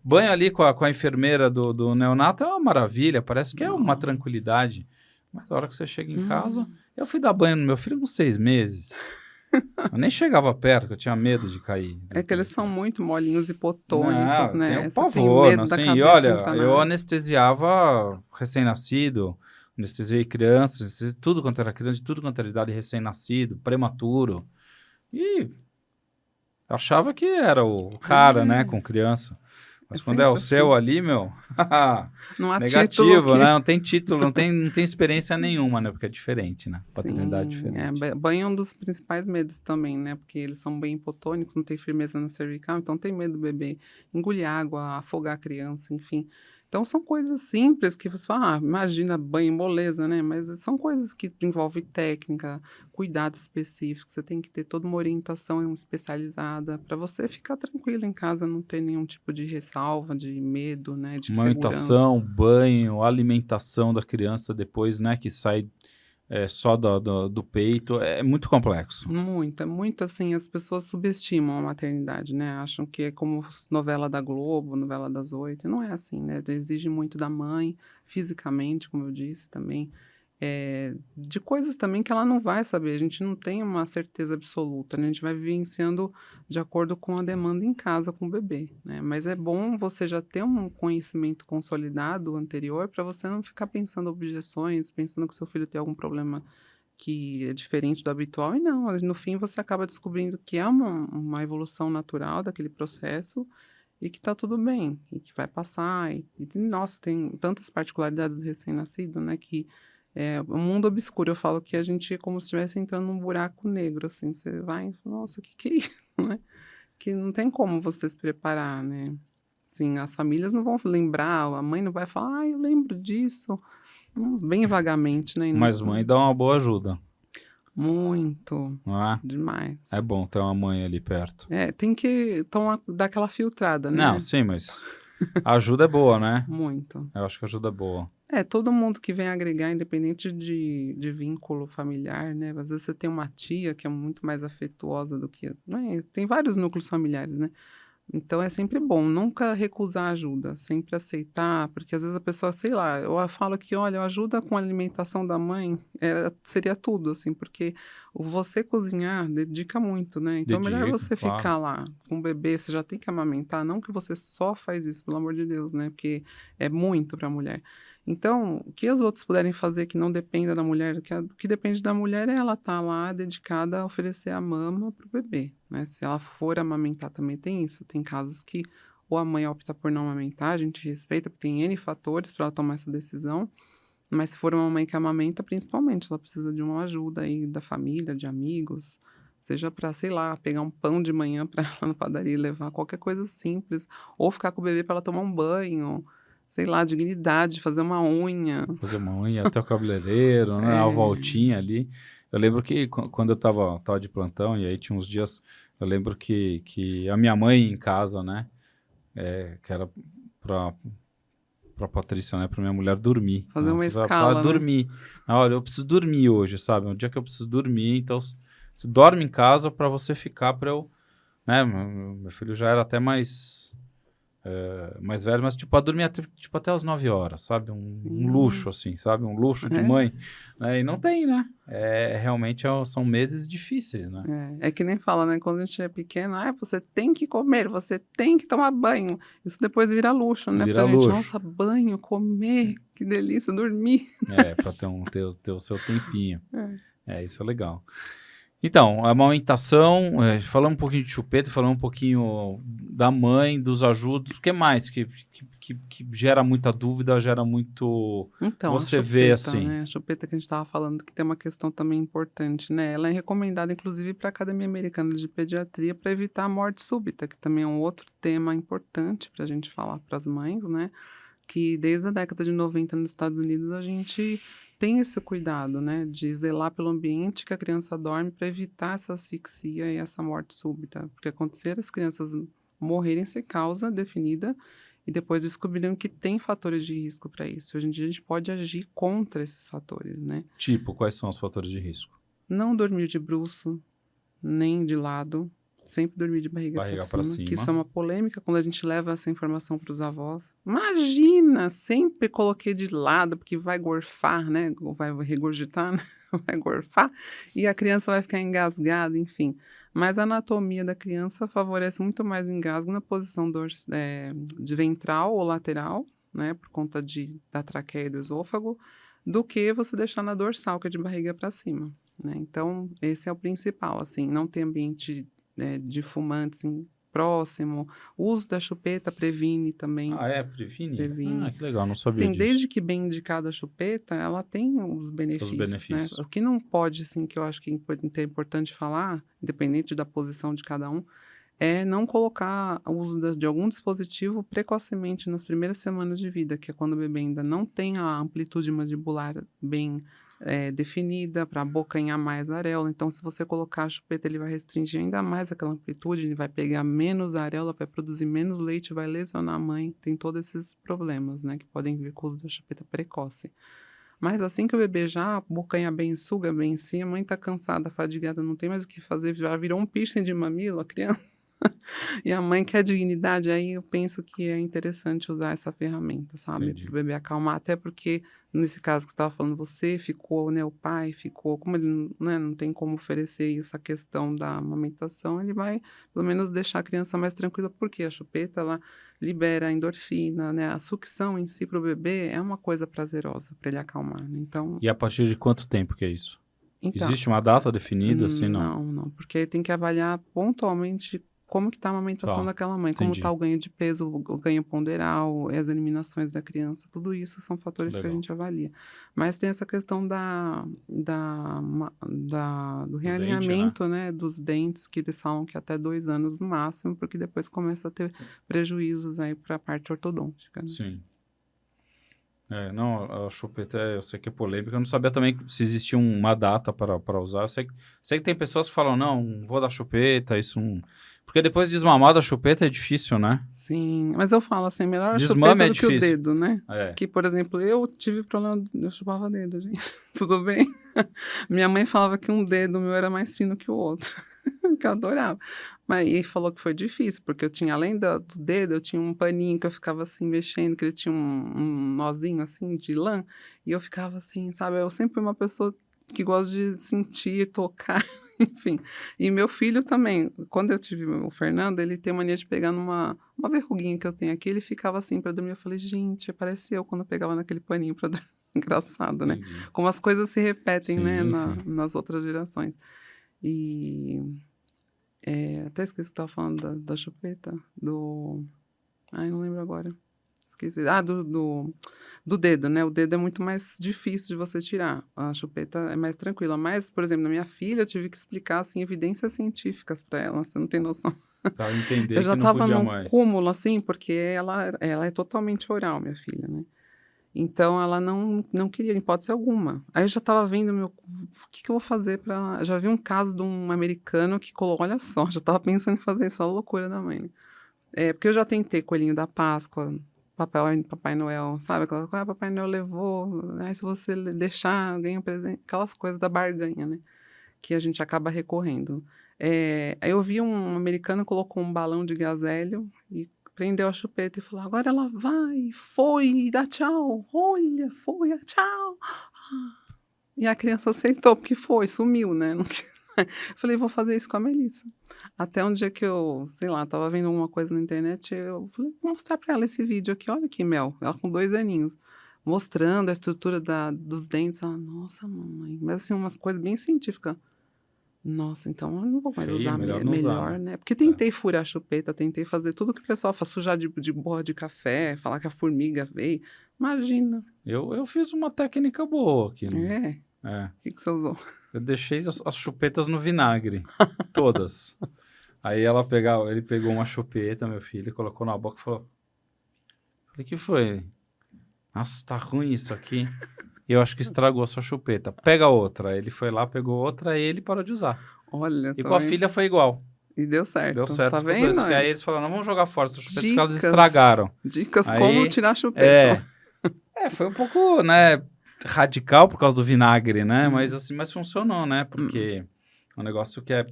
banho ali com a enfermeira do neonato é uma maravilha, parece que é uma tranquilidade. Mas na hora que você chega em casa... Eu fui dar banho no meu filho com 6 meses. Eu nem chegava perto, porque eu tinha medo de cair. É que eles são muito molinhos e hipotônicos, né? Tem um pavor, assim. E olha, eu anestesiava recém-nascido, anestesiei crianças, anestesiei tudo quanto era criança, de tudo quanto era idade, recém-nascido, prematuro. E achava que era o cara, né, com criança. Mas É quando é o sempre seu assim. ali, meu, Não há título negativo, que... né? Não tem título, não tem experiência nenhuma, né? Porque é diferente, né? Paternidade é Sim, diferente. banho é um dos principais medos também, né? Porque eles são bem hipotônicos, não tem firmeza na cervical, então tem medo do bebê engolir água, afogar a criança, enfim. Então são coisas simples que você fala, imagina banho, moleza, né? Mas são coisas que envolvem técnica, cuidado específico, você tem que ter toda uma orientação especializada para você ficar tranquilo em casa, não ter nenhum tipo de ressalva, de medo, né? De segurança. Amamentação, banho, alimentação da criança depois, né? Que sai só do peito. É muito complexo. Muito, é muito assim, as pessoas subestimam a maternidade, né? Acham que é como novela da Globo, novela das 8, e não é assim, né? Exige muito da mãe, fisicamente, como eu disse também, de coisas também que ela não vai saber, a gente não tem uma certeza absoluta, né? A gente vai vivenciando de acordo com a demanda em casa com o bebê, né? Mas é bom você já ter um conhecimento consolidado anterior para você não ficar pensando objeções, pensando que seu filho tem algum problema que é diferente do habitual, e não, mas no fim você acaba descobrindo que é uma evolução natural daquele processo e que está tudo bem, e que vai passar, nossa, tem tantas particularidades do recém-nascido, né, que é um mundo obscuro, eu falo que a gente é como se estivesse entrando num buraco negro, assim, você vai e fala, nossa, que é isso, né, que não tem como você se preparar, né, assim, as famílias não vão lembrar, a mãe não vai falar, eu lembro disso, bem vagamente, né, e Mas mãe dá uma boa ajuda, muito, não é? É demais. bom ter uma mãe ali perto. Tem que dar aquela filtrada, Não, né? sim, mas a ajuda é boa, né? Muito. Eu acho que a ajuda é boa. Todo mundo que vem agregar, independente de vínculo familiar, né? Às vezes você tem uma tia que é muito mais afetuosa do que... Né? Tem vários núcleos familiares, né? Então é sempre bom nunca recusar ajuda, sempre aceitar, porque às vezes a pessoa, sei lá, eu falo que, olha, ajuda com a alimentação da mãe, seria tudo, assim, porque você cozinhar dedica muito, né? Então é melhor Dedica, você claro. ficar lá com o bebê, você já tem que amamentar, não que você só faz isso, pelo amor de Deus, né? Porque é muito para a mulher. Então, o que os outros puderem fazer que não dependa da mulher, o que depende da mulher é ela estar lá dedicada a oferecer a mama para o bebê, né? Se ela for amamentar, também tem isso. Tem casos que ou a mãe opta por não amamentar, a gente respeita, porque tem N fatores para ela tomar essa decisão, mas se for uma mãe que amamenta, principalmente, ela precisa de uma ajuda aí da família, de amigos, seja para, sei lá, pegar um pão de manhã para ela na padaria e levar, qualquer coisa simples, ou ficar com o bebê para ela tomar um banho, sei lá, dignidade, fazer uma unha. Fazer uma unha até o cabeleireiro, né? A É, voltinha ali. Eu lembro que quando eu tava de plantão, e aí tinha uns dias, eu lembro que a minha mãe em casa, né? Que era pra, pra Patrícia, né? Pra minha mulher dormir. fazer Né? uma Precisava escala, né? dormir. Ah, olha, eu preciso dormir hoje, sabe? Um dia que eu preciso dormir, então você dorme em casa pra você ficar pra eu. Né? Meu filho já era até mais velho, mas tipo, a dormir até as 9 horas, sabe? Um Sim, luxo, assim, sabe? Um luxo de é. mãe. Né? E não tem, né? Realmente são meses difíceis, né? É que nem fala, né? Quando a gente é pequeno, você tem que comer, você tem que tomar banho. Isso depois vira luxo, né? Pra Vira gente, luxo. nossa, banho, comer, que delícia, dormir. Pra ter o seu tempinho. É. Isso é legal. Então, a amamentação, falamos um pouquinho de chupeta, falamos um pouquinho da mãe, dos ajudos. O que mais que gera muita dúvida, gera muito. Então, a Você vê chupeta, assim. né? A chupeta que a gente estava falando, que tem uma questão também importante, né? Ela é recomendada, inclusive, para a Academia Americana de Pediatria para evitar a morte súbita, que também é um outro tema importante para a gente falar para as mães, né? Que desde a década de 90 nos Estados Unidos a gente tem esse cuidado, né, de zelar pelo ambiente que a criança dorme para evitar essa asfixia e essa morte súbita, porque acontecer as crianças morrerem sem causa definida e depois descobriram que tem fatores de risco para isso. Hoje em dia a gente pode agir contra esses fatores, né? Tipo, quais são os fatores de risco? Não dormir de bruço, nem de lado, sempre dormir de barriga para Barriga para cima, que isso cima. é uma polêmica quando a gente leva essa informação para os avós. Imagina, sempre coloquei de lado, porque vai gorfar, né? Vai regurgitar, né? Vai gorfar, e a criança vai ficar engasgada, enfim. Mas a anatomia da criança favorece muito mais o engasgo na posição de ventral ou lateral, né? Por conta da traqueia e do esôfago, do que você deixar na dorsal, que é de barriga para cima, né? Então, esse é o principal, assim, não ter ambiente de fumantes próximo. O uso da chupeta previne também. Previne? Previne. Ah, que legal, não sabia Sim, disso. desde que bem indicada a chupeta, ela tem os benefícios, né? O que não pode, assim, que eu acho que é importante falar, independente da posição de cada um, é não colocar o uso de algum dispositivo precocemente nas primeiras semanas de vida, que é quando o bebê ainda não tem a amplitude mandibular bem definida, para abocanhar mais a areola. Então, se você colocar a chupeta, ele vai restringir ainda mais aquela amplitude, ele vai pegar menos a areola, vai produzir menos leite, vai lesionar a mãe. Tem todos esses problemas, né, que podem vir com o uso da chupeta precoce. Mas assim que o bebê já abocanha bem, suga bem em si, a mãe está cansada, fadigada, não tem mais o que fazer, já virou um piercing de mamilo, a criança. E a mãe quer dignidade, aí eu penso que é interessante usar essa ferramenta, sabe? Para o bebê acalmar, até porque, nesse caso que você estava falando, você ficou, né, o pai ficou, como ele, né, não tem como oferecer essa questão da amamentação, ele vai, pelo menos, deixar a criança mais tranquila, porque a chupeta, ela libera a endorfina, né? A sucção em si para o bebê é uma coisa prazerosa para ele acalmar, né? Então... E a partir de quanto tempo que é isso? Então, existe uma data definida, assim, não? Não, porque tem que avaliar pontualmente como que está a amamentação daquela mãe, como está o ganho de peso, o ganho ponderal, as eliminações da criança, tudo isso são fatores que a gente avalia. Mas tem essa questão do realinhamento, dente, né, dos dentes, que eles falam que até 2 anos no máximo, porque depois começa a ter prejuízos aí para a parte ortodôntica. Né? Sim. Não, a chupeta, eu sei que é polêmica, eu não sabia também se existia uma data para usar. Eu sei que tem pessoas que falam, não vou dar chupeta, isso não... Porque depois de desmamar da chupeta é difícil, né? Sim, mas eu falo assim, melhor a Desmame chupeta do que o dedo, né? É. Que, por exemplo, eu tive problema, eu chupava dedo, gente. Tudo bem? Minha mãe falava que um dedo meu era mais fino que o outro, que eu adorava. Mas e falou que foi difícil, porque eu tinha, além do dedo, eu tinha um paninho que eu ficava assim, mexendo, que ele tinha um nozinho assim, de lã, e eu ficava assim, sabe? Eu sempre fui uma pessoa que gosta de sentir, tocar, enfim. E meu filho também, quando eu tive o Fernando, ele tem mania de pegar numa verruguinha que eu tenho aqui, ele ficava assim para dormir. Eu falei, gente, parece eu quando eu pegava naquele paninho para dormir. Engraçado, né? Como as coisas se repetem, sim, né, nas outras gerações. E até esqueci que você estava falando da chupeta, ai, não lembro agora. Esqueci. Do dedo, né? O dedo é muito mais difícil de você tirar. A chupeta é mais tranquila. Mas, por exemplo, na minha filha, eu tive que explicar, assim, evidências científicas para ela. Você não tem noção. Para entender eu já que não podia num mais. cúmulo, assim, porque ela é totalmente oral, minha filha, né? Então, ela não queria, em hipótese alguma. Aí eu já estava vendo, o que eu vou fazer para... Já vi um caso de um americano que colocou, olha só, já estava pensando em fazer isso, a loucura da mãe. Né? Porque eu já tentei Coelhinho da Páscoa, Papai Noel, sabe? Aquela coisa, Papai Noel levou, aí se você deixar, ganha um presente, aquelas coisas da barganha, né? Que a gente acaba recorrendo. Aí eu vi um americano, colocou um balão de gás hélio e prendeu a chupeta e falou, agora ela vai, foi, dá tchau, olha, foi, tchau. E a criança aceitou, porque foi, sumiu, né? Não... Eu falei, vou fazer isso com a Melissa. Até um dia que eu, sei lá, tava vendo alguma coisa na internet, eu falei, vou mostrar pra ela esse vídeo aqui, olha aqui, Mel, ela com 2 aninhos, mostrando a estrutura dos dentes. Ela, nossa, mamãe, mas assim, umas coisas bem científicas. Nossa, então eu não vou mais usar, melhor, né? Porque tentei furar a chupeta, tentei fazer tudo que o pessoal faz, sujar de borra de café, falar que a formiga veio. Imagina. Eu fiz uma técnica boa aqui. Né? O que você usou? Eu deixei as chupetas no vinagre, todas. Aí ele pegou uma chupeta, meu filho, colocou na boca e falou, o que foi? Nossa, tá ruim isso aqui. Eu acho que estragou a sua chupeta. Pega outra. Ele foi lá, pegou outra e ele parou de usar. Olha, e com a filha foi igual. E deu certo. Deu certo. Tá vendo? Porque aí eles falaram, não, vamos jogar fora essas chupetas que elas estragaram. Dicas como tirar a chupeta. Foi um pouco, né, radical por causa do vinagre, né? Mas funcionou, né? Porque é um negócio que é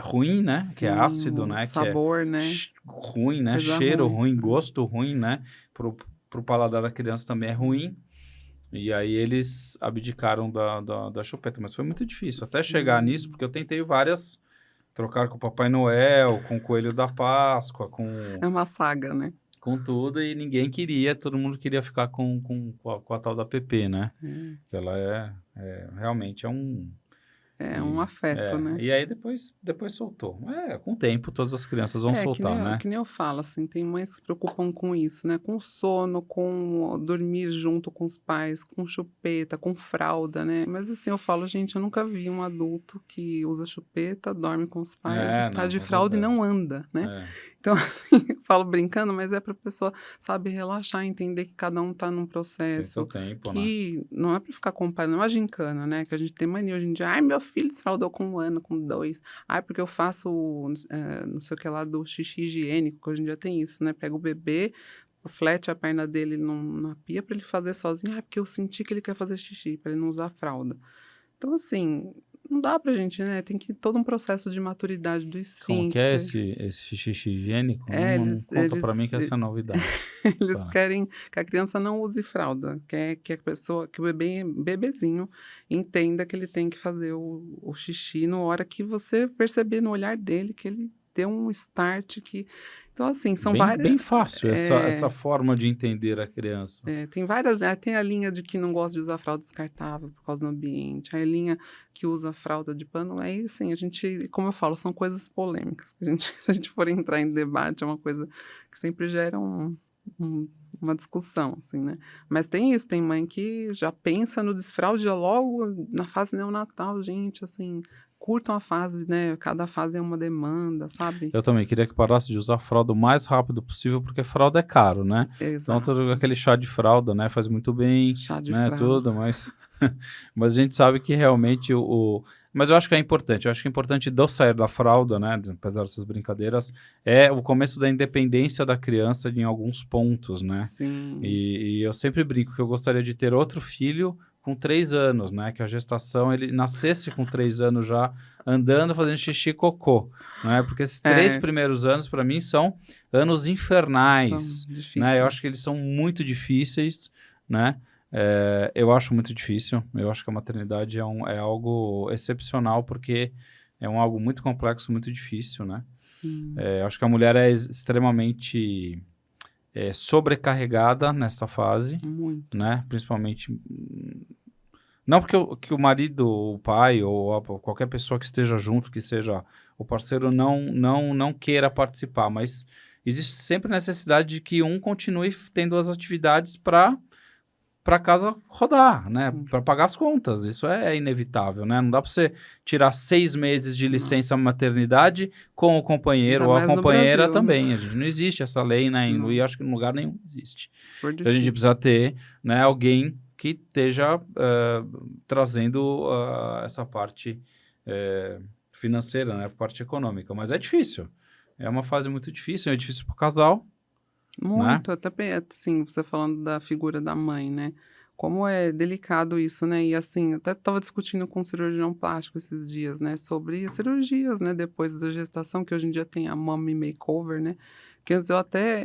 ruim, né? Sim, que é ácido, né? Sabor, que né? Ruim, né? Cheiro ruim, gosto ruim, né? Pro paladar da criança também é ruim. E aí eles abdicaram da chupeta. Mas foi muito difícil até chegar nisso, porque eu tentei várias... Trocar com o Papai Noel, com o Coelho da Páscoa, com... É uma saga, né? Com tudo, e ninguém queria, todo mundo queria ficar com a tal da PP, né? Que ela realmente é um É um afeto, né? E aí depois soltou. Com o tempo todas as crianças vão soltar, né? Que nem eu falo, assim, tem mães que se preocupam com isso, né? Com sono, com dormir junto com os pais, com chupeta, com fralda, né? Mas assim, eu falo, gente, eu nunca vi um adulto que usa chupeta, dorme com os pais, está Não, de com fralda e certeza. não anda, né? É, Então, assim, eu falo brincando, mas é para a pessoa, sabe, relaxar, entender que cada um está num tem seu processo, tempo, né? que não é para ficar comparando, não é uma gincana, né? Que a gente tem mania hoje em dia, ai, meu filho desfraldou com 1 ano, com 2, ai, porque eu faço, não sei o que lá, do xixi higiênico, que hoje em dia tem isso, né? Pega o bebê, flete a perna dele na pia para ele fazer sozinho, ai, porque eu senti que ele quer fazer xixi, para ele não usar fralda. Então, assim, não dá pra gente, né? Tem que todo um processo de maturidade do Como que é esfíncter. esse xixi higiênico? É, Não conta pra mim que essa é novidade. eles Tá. querem que a criança não use fralda, quer que a pessoa, que o bebezinho entenda que ele tem que fazer o xixi na hora que você perceber no olhar dele que ele tem um start que... Então, assim, são Bem várias... fácil essa forma de entender a criança. Tem várias, né, tem a linha de que não gosta de usar fralda descartável por causa do ambiente, a linha que usa fralda de pano, aí sim, a gente, como eu falo, são coisas polêmicas, que a gente, se a gente for entrar em debate, é uma coisa que sempre gera um- uma discussão, assim, né? Mas tem isso, tem mãe que já pensa no desfraude logo na fase neonatal, gente, assim, curtam a fase, né? Cada fase é uma demanda, sabe? Eu também queria que parasse de usar fralda o mais rápido possível, porque fralda é caro, né? Então, todo Exato. aquele chá de fralda, né, faz muito bem, Chá de né, fralda. tudo, mas mas a gente sabe que realmente mas eu acho que é importante, eu acho que é importante do sair da fralda, né, apesar dessas brincadeiras, é o começo da independência da criança em alguns pontos, né? Sim. E eu sempre brinco que eu gostaria de ter outro filho com 3 anos, né, que a gestação ele nascesse com 3 anos já andando, fazendo xixi e cocô, né, porque esses 3 É, primeiros anos para mim são anos são infernais, né, eu acho que difíceis. eles são muito difíceis, né, eu acho muito difícil, eu acho que a maternidade é algo excepcional, porque é algo muito complexo, muito difícil, né. Sim, Eu acho que a mulher é extremamente sobrecarregada nesta fase, muito. né? Principalmente, não porque que o marido, o pai ou qualquer pessoa que esteja junto, que seja o parceiro, não queira participar, mas existe sempre a necessidade de que um continue tendo as atividades para casa rodar, né? Sim. Para pagar as contas. Isso é inevitável, né? Não dá para você tirar 6 meses de Não. licença maternidade com o companheiro Ainda ou a mais no companheira Brasil, né? também. A gente não existe essa lei, né? E Não, acho que em lugar nenhum existe. super Então a gente difícil. precisa ter, né, alguém que esteja trazendo essa parte financeira, né? A parte econômica. Mas é difícil. É uma fase muito difícil. É difícil para o casal, né? Muito, até assim, você falando da figura da mãe, né? Como é delicado isso, né? E assim, até estava discutindo com um cirurgião plástico esses dias, né? Sobre cirurgias, né? Depois da gestação, que hoje em dia tem a mommy makeover, né? Que antes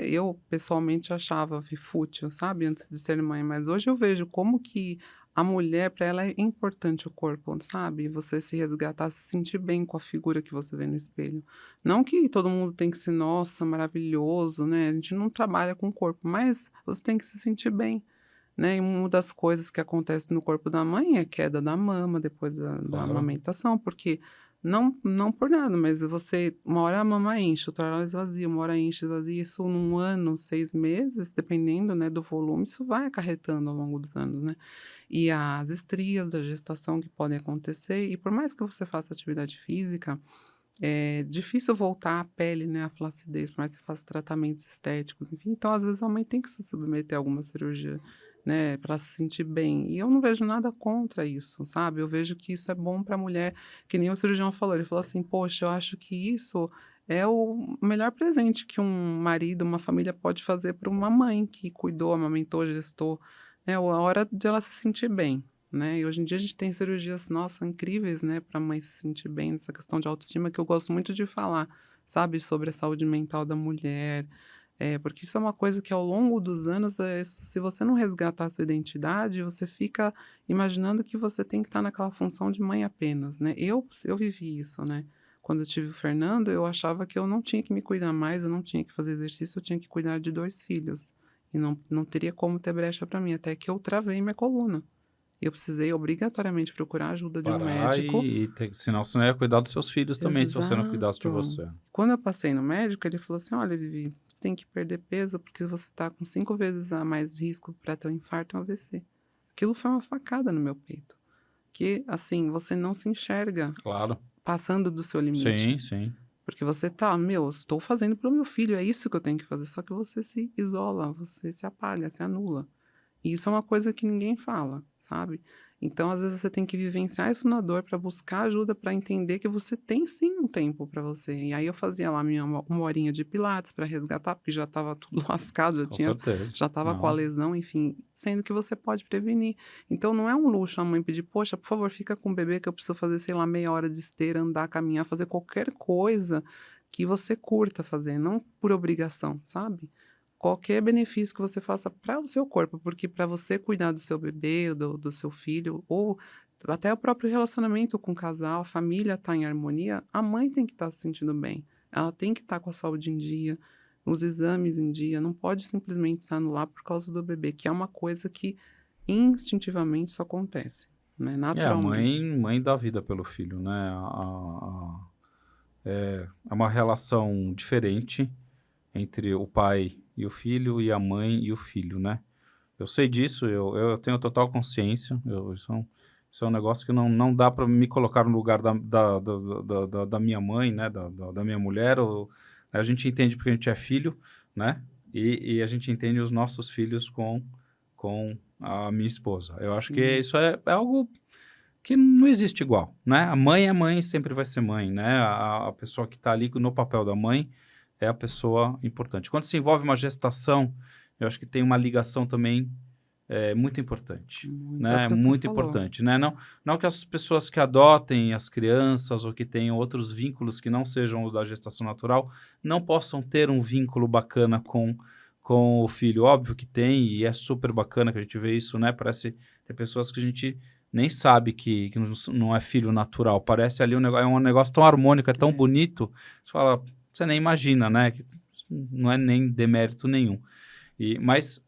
eu pessoalmente achava fútil, sabe? Antes de ser mãe, mas hoje eu vejo como que a mulher, para ela é importante o corpo, sabe? Você se resgatar, se sentir bem com a figura que você vê no espelho. Não que todo mundo tem que ser, nossa, maravilhoso, né? A gente não trabalha com o corpo, mas você tem que se sentir bem, né? E uma das coisas que acontece no corpo da mãe é queda da mama depois da Claro. amamentação, porque não por nada, mas você, uma hora a mama enche, outra hora ela esvazia, uma hora enche, esvazia, isso num ano, 6 meses, dependendo, né, do volume, isso vai acarretando ao longo dos anos, né? E as estrias da gestação que podem acontecer, e por mais que você faça atividade física, é difícil voltar à pele, né, a flacidez, por mais que você faça tratamentos estéticos, enfim. Então, às vezes, a mãe tem que se submeter a alguma cirurgia, né, para se sentir bem. E eu não vejo nada contra isso, sabe? Eu vejo que isso é bom para a mulher, que nem o cirurgião falou. Ele falou assim: poxa, eu acho que isso é o melhor presente que um marido, uma família pode fazer para uma mãe que cuidou, amamentou, gestou, né, a hora de ela se sentir bem. Né? E hoje em dia a gente tem cirurgias, nossa, incríveis, né, para a mãe se sentir bem nessa questão de autoestima, que eu gosto muito de falar, sabe, sobre a saúde mental da mulher, porque isso é uma coisa que ao longo dos anos, se você não resgatar a sua identidade, você fica imaginando que você tem que estar naquela função de mãe apenas, né? Eu vivi isso, né? Quando eu tive o Fernando, eu achava que eu não tinha que me cuidar mais, eu não tinha que fazer exercício, eu tinha que cuidar de 2 filhos. E não teria como ter brecha para mim, até que eu travei minha coluna. Eu precisei obrigatoriamente procurar a ajuda de um Parar médico. senão você não ia cuidar dos seus filhos também, se você não cuidasse de Exato. você. Quando eu passei no médico, ele falou assim: "Olha, Vivi, você tem que perder peso porque você tá com 5 vezes a mais risco para ter um infarto e um AVC". Aquilo foi uma facada no meu peito, que, assim, você não se enxerga Claro. passando do seu limite, Sim, sim. porque você tá: "Meu, estou fazendo para o meu filho, é isso que eu tenho que fazer", só que você se isola, você se apaga, se anula. E isso é uma coisa que ninguém fala, sabe. Então, às vezes, você tem que vivenciar isso na dor para buscar ajuda, para entender que você tem sim um tempo para você. E aí eu fazia lá minha uma horinha de pilates para resgatar, porque já estava tudo lascado, Com certeza. já estava com a Não. lesão, enfim, sendo que você pode prevenir. Então não é um luxo a mãe pedir: "Poxa, por favor, fica com o bebê que eu preciso fazer, sei lá, meia hora de esteira, andar, caminhar", fazer qualquer coisa que você curta fazer, não por obrigação, sabe. Qualquer benefício que você faça para o seu corpo, porque para você cuidar do seu bebê, do seu filho, ou até o próprio relacionamento com o casal, a família estar em harmonia, a mãe tem que estar se sentindo bem. Ela tem que estar com a saúde em dia, os exames em dia, não pode simplesmente se anular por causa do bebê, que é uma coisa que instintivamente isso acontece, né, A mãe, naturalmente. mãe dá vida pelo filho, né? É uma relação diferente entre o pai e o filho e a mãe e o filho, né? Eu sei disso, eu tenho total consciência. Isso é um negócio que não dá para me colocar no lugar da minha mãe, né? Da minha mulher. A gente entende porque a gente é filho, né? E a gente entende os nossos filhos com a minha esposa. Eu acho que Sim, isso é algo que não existe igual, né? A mãe é mãe, sempre vai ser mãe, né? A pessoa que está ali no papel da mãe é a pessoa importante. Quando se envolve uma gestação, eu acho que tem uma ligação também muito importante, muito, é o né? que você Muito falou. importante, né? Não que as pessoas que adotem as crianças ou que tenham outros vínculos que não sejam o da gestação natural não possam ter um vínculo bacana com o filho. Óbvio que tem, e é super bacana que a gente vê isso, né? Parece ter pessoas que a gente nem sabe que não é filho natural. Parece ali é um negócio tão harmônico, é tão É. bonito. Você fala, você nem imagina, né? Que não é nem demérito nenhum. Mas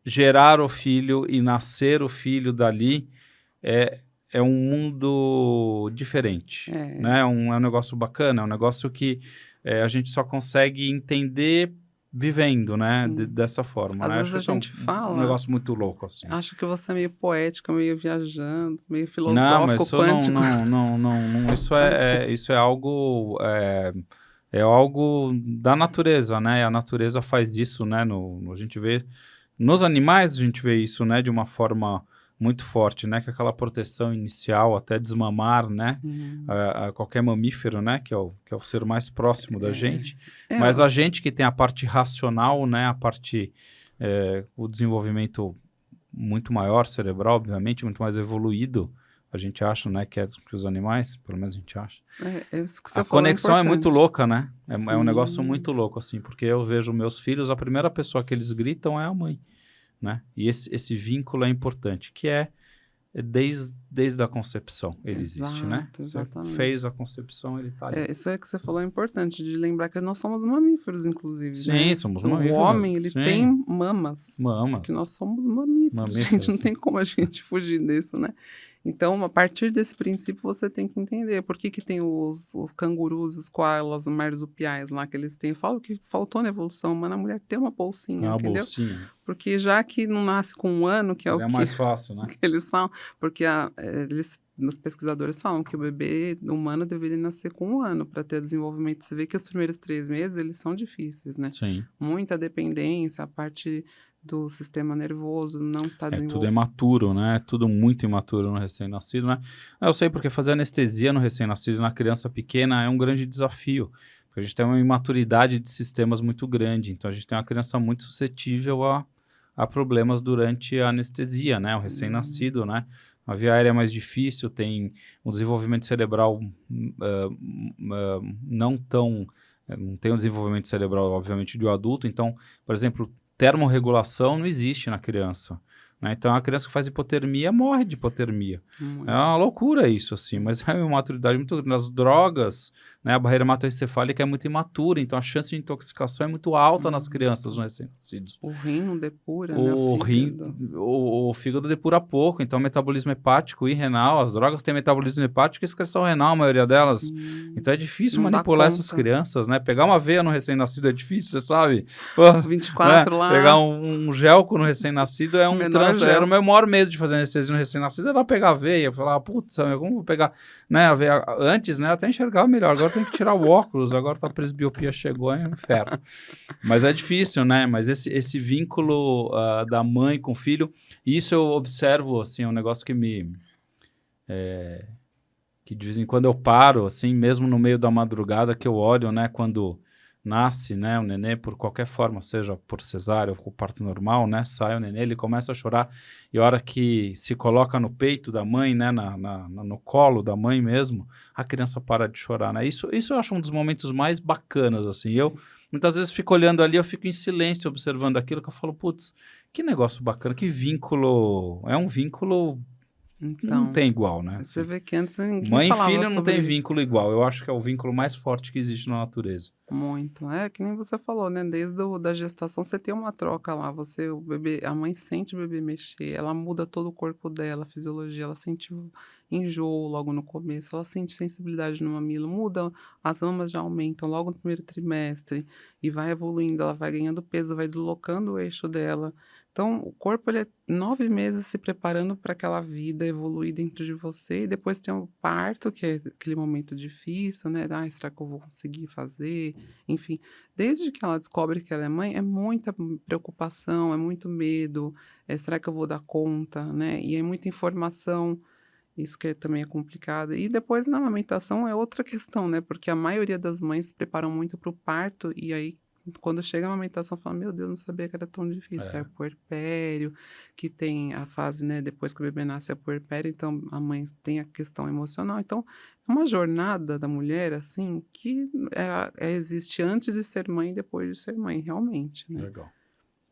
gerar o filho e nascer o filho dali é um mundo diferente, É, né? É um negócio bacana, é um negócio que a gente só consegue entender vivendo, né? sim. Dessa forma, Às né? vezes Acho a isso é gente um fala, negócio muito louco, assim. acho que você é meio poética, meio viajando, meio Não, mas filosófico, isso não, quântico. não, não, não, não, isso Ai, desculpa. isso é algo da natureza, né? A natureza faz isso, né? A gente vê nos animais, a gente vê isso, né? De uma forma muito forte, né? Que é aquela proteção inicial até desmamar, né? Sim. A qualquer mamífero, né? Que é o ser mais próximo da É, gente. é, Mas a gente que tem a parte racional, né? O desenvolvimento muito maior cerebral, obviamente, muito mais evoluído, a gente acha, né, que os animais, pelo menos a gente acha. isso que A você falou é conexão é muito importante. louca, né? É um negócio Sim, muito louco, assim, porque eu vejo meus filhos, a primeira pessoa que eles gritam é a mãe, né? E esse vínculo é importante, que desde a concepção ele existe, né? exato, Você exatamente. fez a concepção, ele tá ali. Isso aí que você falou é importante, de lembrar que nós somos mamíferos, inclusive, Sim, né? somos O mamíferos, homem, ele tem sim, mamas, porque mamas, nós somos mamíferos, gente, não mamíferos, tem como a gente fugir disso, né? Então, a partir desse princípio, você tem que entender por que que tem os cangurus, os koalas, marsupiais lá que eles têm. Eu falo que faltou na evolução humana a mulher ter uma é bolsinha, uma entendeu? bolsinha, né? Porque já que não nasce com 1 ano, que é o Seria que mais fácil, né? que eles falam, porque os pesquisadores falam que o bebê humano deveria nascer com 1 ano para ter desenvolvimento. Você vê que os primeiros 3 meses, eles são difíceis, né? Sim. Muita dependência, a parte do sistema nervoso não está Tudo é desenvolvida. imaturo, né? Tudo muito imaturo no recém-nascido, né? Eu sei porque fazer anestesia no recém-nascido, na criança pequena, é um grande desafio. Porque a gente tem uma imaturidade de sistemas muito grande. Então, a gente tem uma criança muito suscetível a problemas durante a anestesia, né? O Hum, recém-nascido, né? A via aérea é mais difícil, tem um desenvolvimento cerebral não tão... Não tem um desenvolvimento cerebral, obviamente, de um adulto. Então, por exemplo, termorregulação não existe na criança, né? Então, a criança que faz hipotermia morre de hipotermia. É muito. uma loucura isso, assim, mas é uma maturidade muito grande. As drogas né? A barreira hematoencefálica é muito imatura, então a chance de intoxicação é muito alta nas crianças no recém-nascidos. O rim não depura, né? O rim, o fígado depura pouco, então metabolismo hepático e renal, as drogas têm metabolismo hepático e excreção renal, a maioria delas. Sim. Então é difícil Não dá manipular essas conta. crianças, né? Pegar uma veia no recém-nascido é difícil, você sabe? Pô, 24 lá. Pegar um gelco no recém-nascido é um Menor trânsito. gel. Era o meu maior medo de fazer anestesia no recém-nascido, era pegar a veia. Falar, putz, como vou pegar, né, a veia? Antes, né, até enxergava melhor. Agora tem que tirar o óculos, agora a presbiopia chegou, é um inferno. Mas é difícil, né? Mas esse vínculo da mãe com o filho, isso eu observo, assim, é um negócio que que de vez em quando eu paro, assim, mesmo no meio da madrugada, que eu olho, né, quando nasce, né, o nenê, por qualquer forma, seja por cesárea ou por parto normal, né, sai o nenê, ele começa a chorar, e a hora que se coloca no peito da mãe, né, no colo da mãe mesmo, a criança para de chorar, né, isso eu acho um dos momentos mais bacanas, assim, eu muitas vezes fico olhando ali, eu fico em silêncio observando aquilo, que eu falo, putz, que negócio bacana, que vínculo, é um vínculo não Então, tem igual, né, você assim. vê que antes ninguém Mãe e falava filho não sobre tem isso. vínculo igual. Eu acho que é o vínculo mais forte que existe na natureza. Muito. É que nem você falou, né? Desde da gestação você tem uma troca lá. Você, o bebê, a mãe sente o bebê mexer, ela muda todo o corpo dela, a fisiologia, ela sente enjoo logo no começo, ela sente sensibilidade no mamilo, muda, as mamas já aumentam logo no primeiro trimestre e vai evoluindo, ela vai ganhando peso, vai deslocando o eixo dela. Então, o corpo ele é 9 meses se preparando para aquela vida evoluir dentro de você, e depois tem o parto, que é aquele momento difícil, né? Ai, será que eu vou conseguir fazer? Enfim, desde que ela descobre que ela é mãe, é muita preocupação, é muito medo, será que eu vou dar conta, né? E é muita informação, isso que também é complicado. E depois na amamentação é outra questão, né? Porque a maioria das mães se preparam muito para o parto e aí quando chega a amamentação fala, meu Deus, não sabia que era tão difícil, que é puerpério, que tem a fase, né, depois que o bebê nasce é puerpério, então a mãe tem a questão emocional, então é uma jornada da mulher, assim, que existe antes de ser mãe e depois de ser mãe, realmente, né? Legal.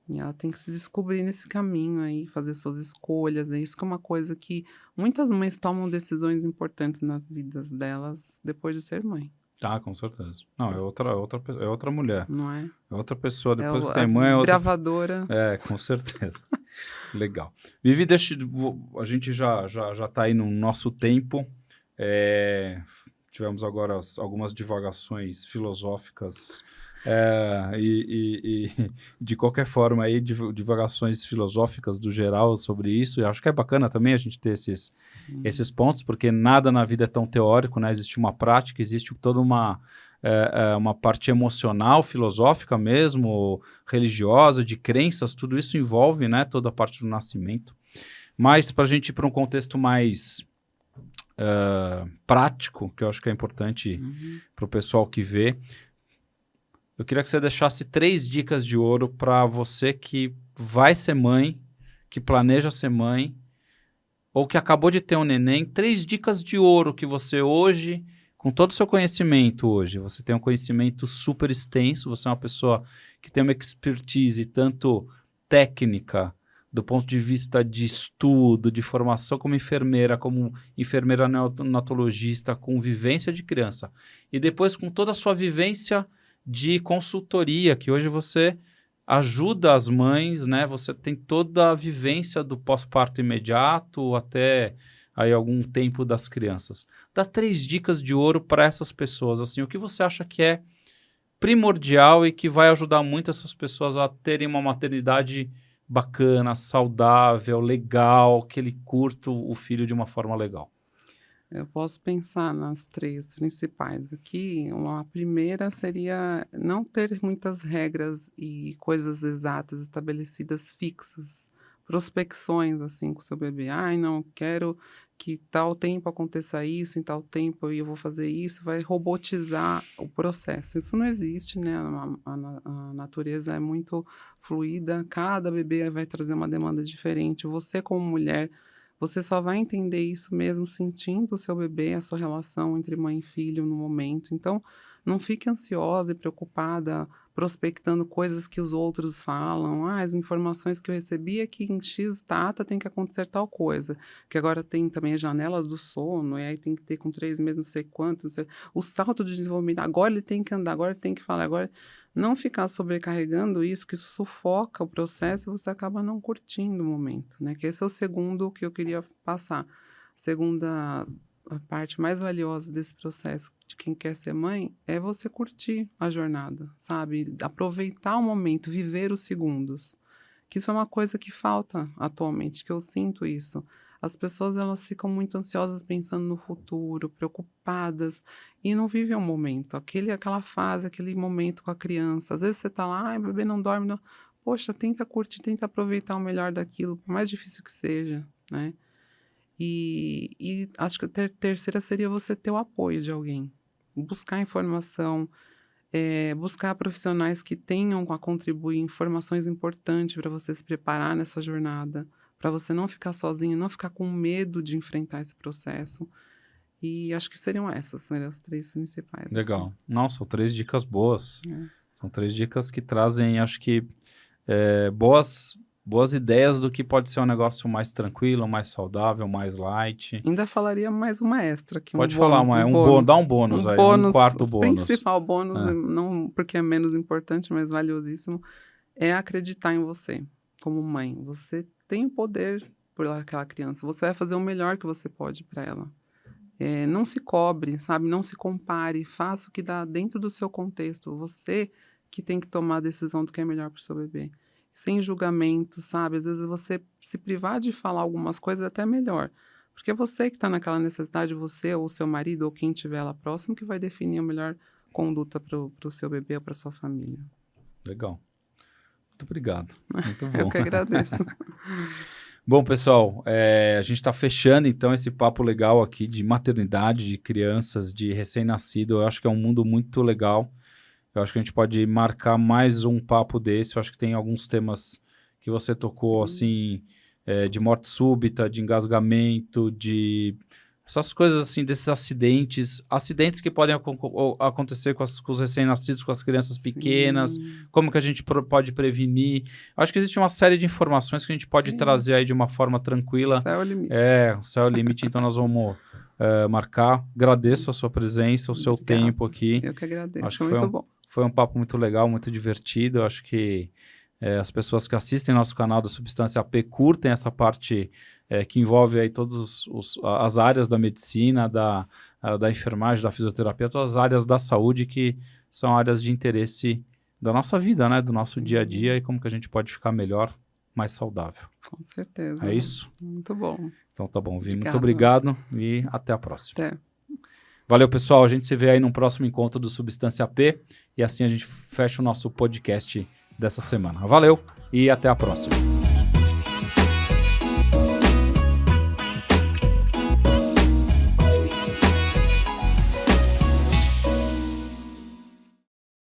E ela tem que se descobrir nesse caminho aí, fazer suas escolhas, é isso que é uma coisa que muitas mães tomam decisões importantes nas vidas delas depois de ser mãe, Ah, com certeza. Não, é outra mulher. não é? É outra pessoa. É Depois que a tem mãe, é outra. desbravadora. É, com certeza. Legal. Vivi, a gente já tá aí no nosso tempo. Tivemos agora algumas divagações filosóficas e de qualquer forma aí divagações filosóficas do geral sobre isso. Eu acho que é bacana também a gente ter esses pontos, porque nada na vida é tão teórico, né? Existe uma prática, existe toda uma parte emocional, filosófica mesmo, religiosa, de crenças, tudo isso envolve, né, toda a parte do nascimento. Mas para a gente ir para um contexto mais prático, que eu acho que é importante para o pessoal que vê, eu queria que você deixasse 3 dicas de ouro para você que vai ser mãe, que planeja ser mãe, ou que acabou de ter um neném, 3 dicas de ouro que você hoje, com todo o seu conhecimento hoje, você tem um conhecimento super extenso, você é uma pessoa que tem uma expertise tanto técnica, do ponto de vista de estudo, de formação como enfermeira neonatologista, com vivência de criança, e depois com toda a sua vivência de consultoria, que hoje você ajuda as mães, né? Você tem toda a vivência do pós-parto imediato até aí algum tempo das crianças. Dá 3 dicas de ouro para essas pessoas, assim, o que você acha que é primordial e que vai ajudar muito essas pessoas a terem uma maternidade bacana, saudável, legal, que ele curta o filho de uma forma legal? Eu posso pensar nas 3 principais aqui. A primeira seria não ter muitas regras e coisas exatas estabelecidas fixas, prospecções assim com o seu bebê. Ai, não quero que tal tempo aconteça isso, em tal tempo eu vou fazer isso, vai robotizar o processo. Isso não existe, né? A natureza é muito fluida, cada bebê vai trazer uma demanda diferente. Você, como mulher, você só vai entender isso mesmo sentindo o seu bebê, a sua relação entre mãe e filho no momento. Então, não fique ansiosa e preocupada prospectando coisas que os outros falam. As informações que eu recebi é que em X data tem que acontecer tal coisa. Que agora tem também as janelas do sono, e aí tem que ter com 3 meses não sei quanto, não sei. O salto de desenvolvimento, agora ele tem que andar, agora ele tem que falar, agora... Não ficar sobrecarregando isso, que isso sufoca o processo e você acaba não curtindo o momento, né? Que esse é o segundo que eu queria passar. Segunda... A parte mais valiosa desse processo de quem quer ser mãe é você curtir a jornada, sabe? Aproveitar o momento, viver os segundos. Que isso é uma coisa que falta atualmente, que eu sinto isso. As pessoas, elas ficam muito ansiosas pensando no futuro, preocupadas, e não vivem o momento. Aquela fase, aquele momento com a criança. Às vezes você tá lá, o bebê não dorme, não. Poxa, tenta curtir, tenta aproveitar o melhor daquilo, por mais difícil que seja, né? E acho que a terceira seria você ter o apoio de alguém. Buscar informação, buscar profissionais que tenham a contribuir informações importantes para você se preparar nessa jornada, para você não ficar sozinho, não ficar com medo de enfrentar esse processo. E acho que seriam as 3 principais. Legal. Assim. Nossa, são 3 dicas boas. São 3 dicas que trazem, acho que, boas ideias do que pode ser um negócio mais tranquilo, mais saudável, mais light. Ainda falaria mais uma extra. Pode falar, dá um bônus aí, um quarto bônus. O principal bônus, não porque é menos importante, mas valiosíssimo, é acreditar em você como mãe. Você tem o poder por aquela criança. Você vai fazer o melhor que você pode para ela. Não se cobre, sabe? Não se compare. Faça o que dá dentro do seu contexto. Você que tem que tomar a decisão do que é melhor para o seu bebê. Sem julgamento, sabe? Às vezes você se privar de falar algumas coisas é até melhor. Porque é você que está naquela necessidade, você ou seu marido ou quem estiver lá próximo, que vai definir a melhor conduta para o seu bebê ou para sua família. Legal. Muito obrigado. Muito bom. Eu que agradeço. Bom, pessoal, a gente está fechando, então, esse papo legal aqui de maternidade, de crianças, de recém-nascido. Eu acho que é um mundo muito legal. Eu acho que a gente pode marcar mais um papo desse. Eu acho que tem alguns temas que você tocou, assim, de morte súbita, de engasgamento, de... Essas coisas, assim, desses acidentes que podem acontecer com os recém-nascidos, com as crianças pequenas, como que a gente pode prevenir. Acho que existe uma série de informações que a gente pode trazer aí de uma forma tranquila. O céu é o limite. O céu é o limite, então nós vamos marcar. Agradeço a sua presença, o seu tempo aqui. Eu que agradeço, acho que foi muito bom. Foi um papo muito legal, muito divertido. Acho que as pessoas que assistem nosso canal da Substância AP curtem essa parte que envolve aí todas as áreas da medicina, da enfermagem, da fisioterapia, todas as áreas da saúde que são áreas de interesse da nossa vida, né? Do nosso dia a dia e como que a gente pode ficar melhor, mais saudável. Com certeza. É isso? Muito bom. Então tá bom, Vi. Muito obrigado e até a próxima. Até. Valeu, pessoal. A gente se vê aí no próximo encontro do Substância AP e assim a gente fecha o nosso podcast dessa semana. Valeu e até a próxima.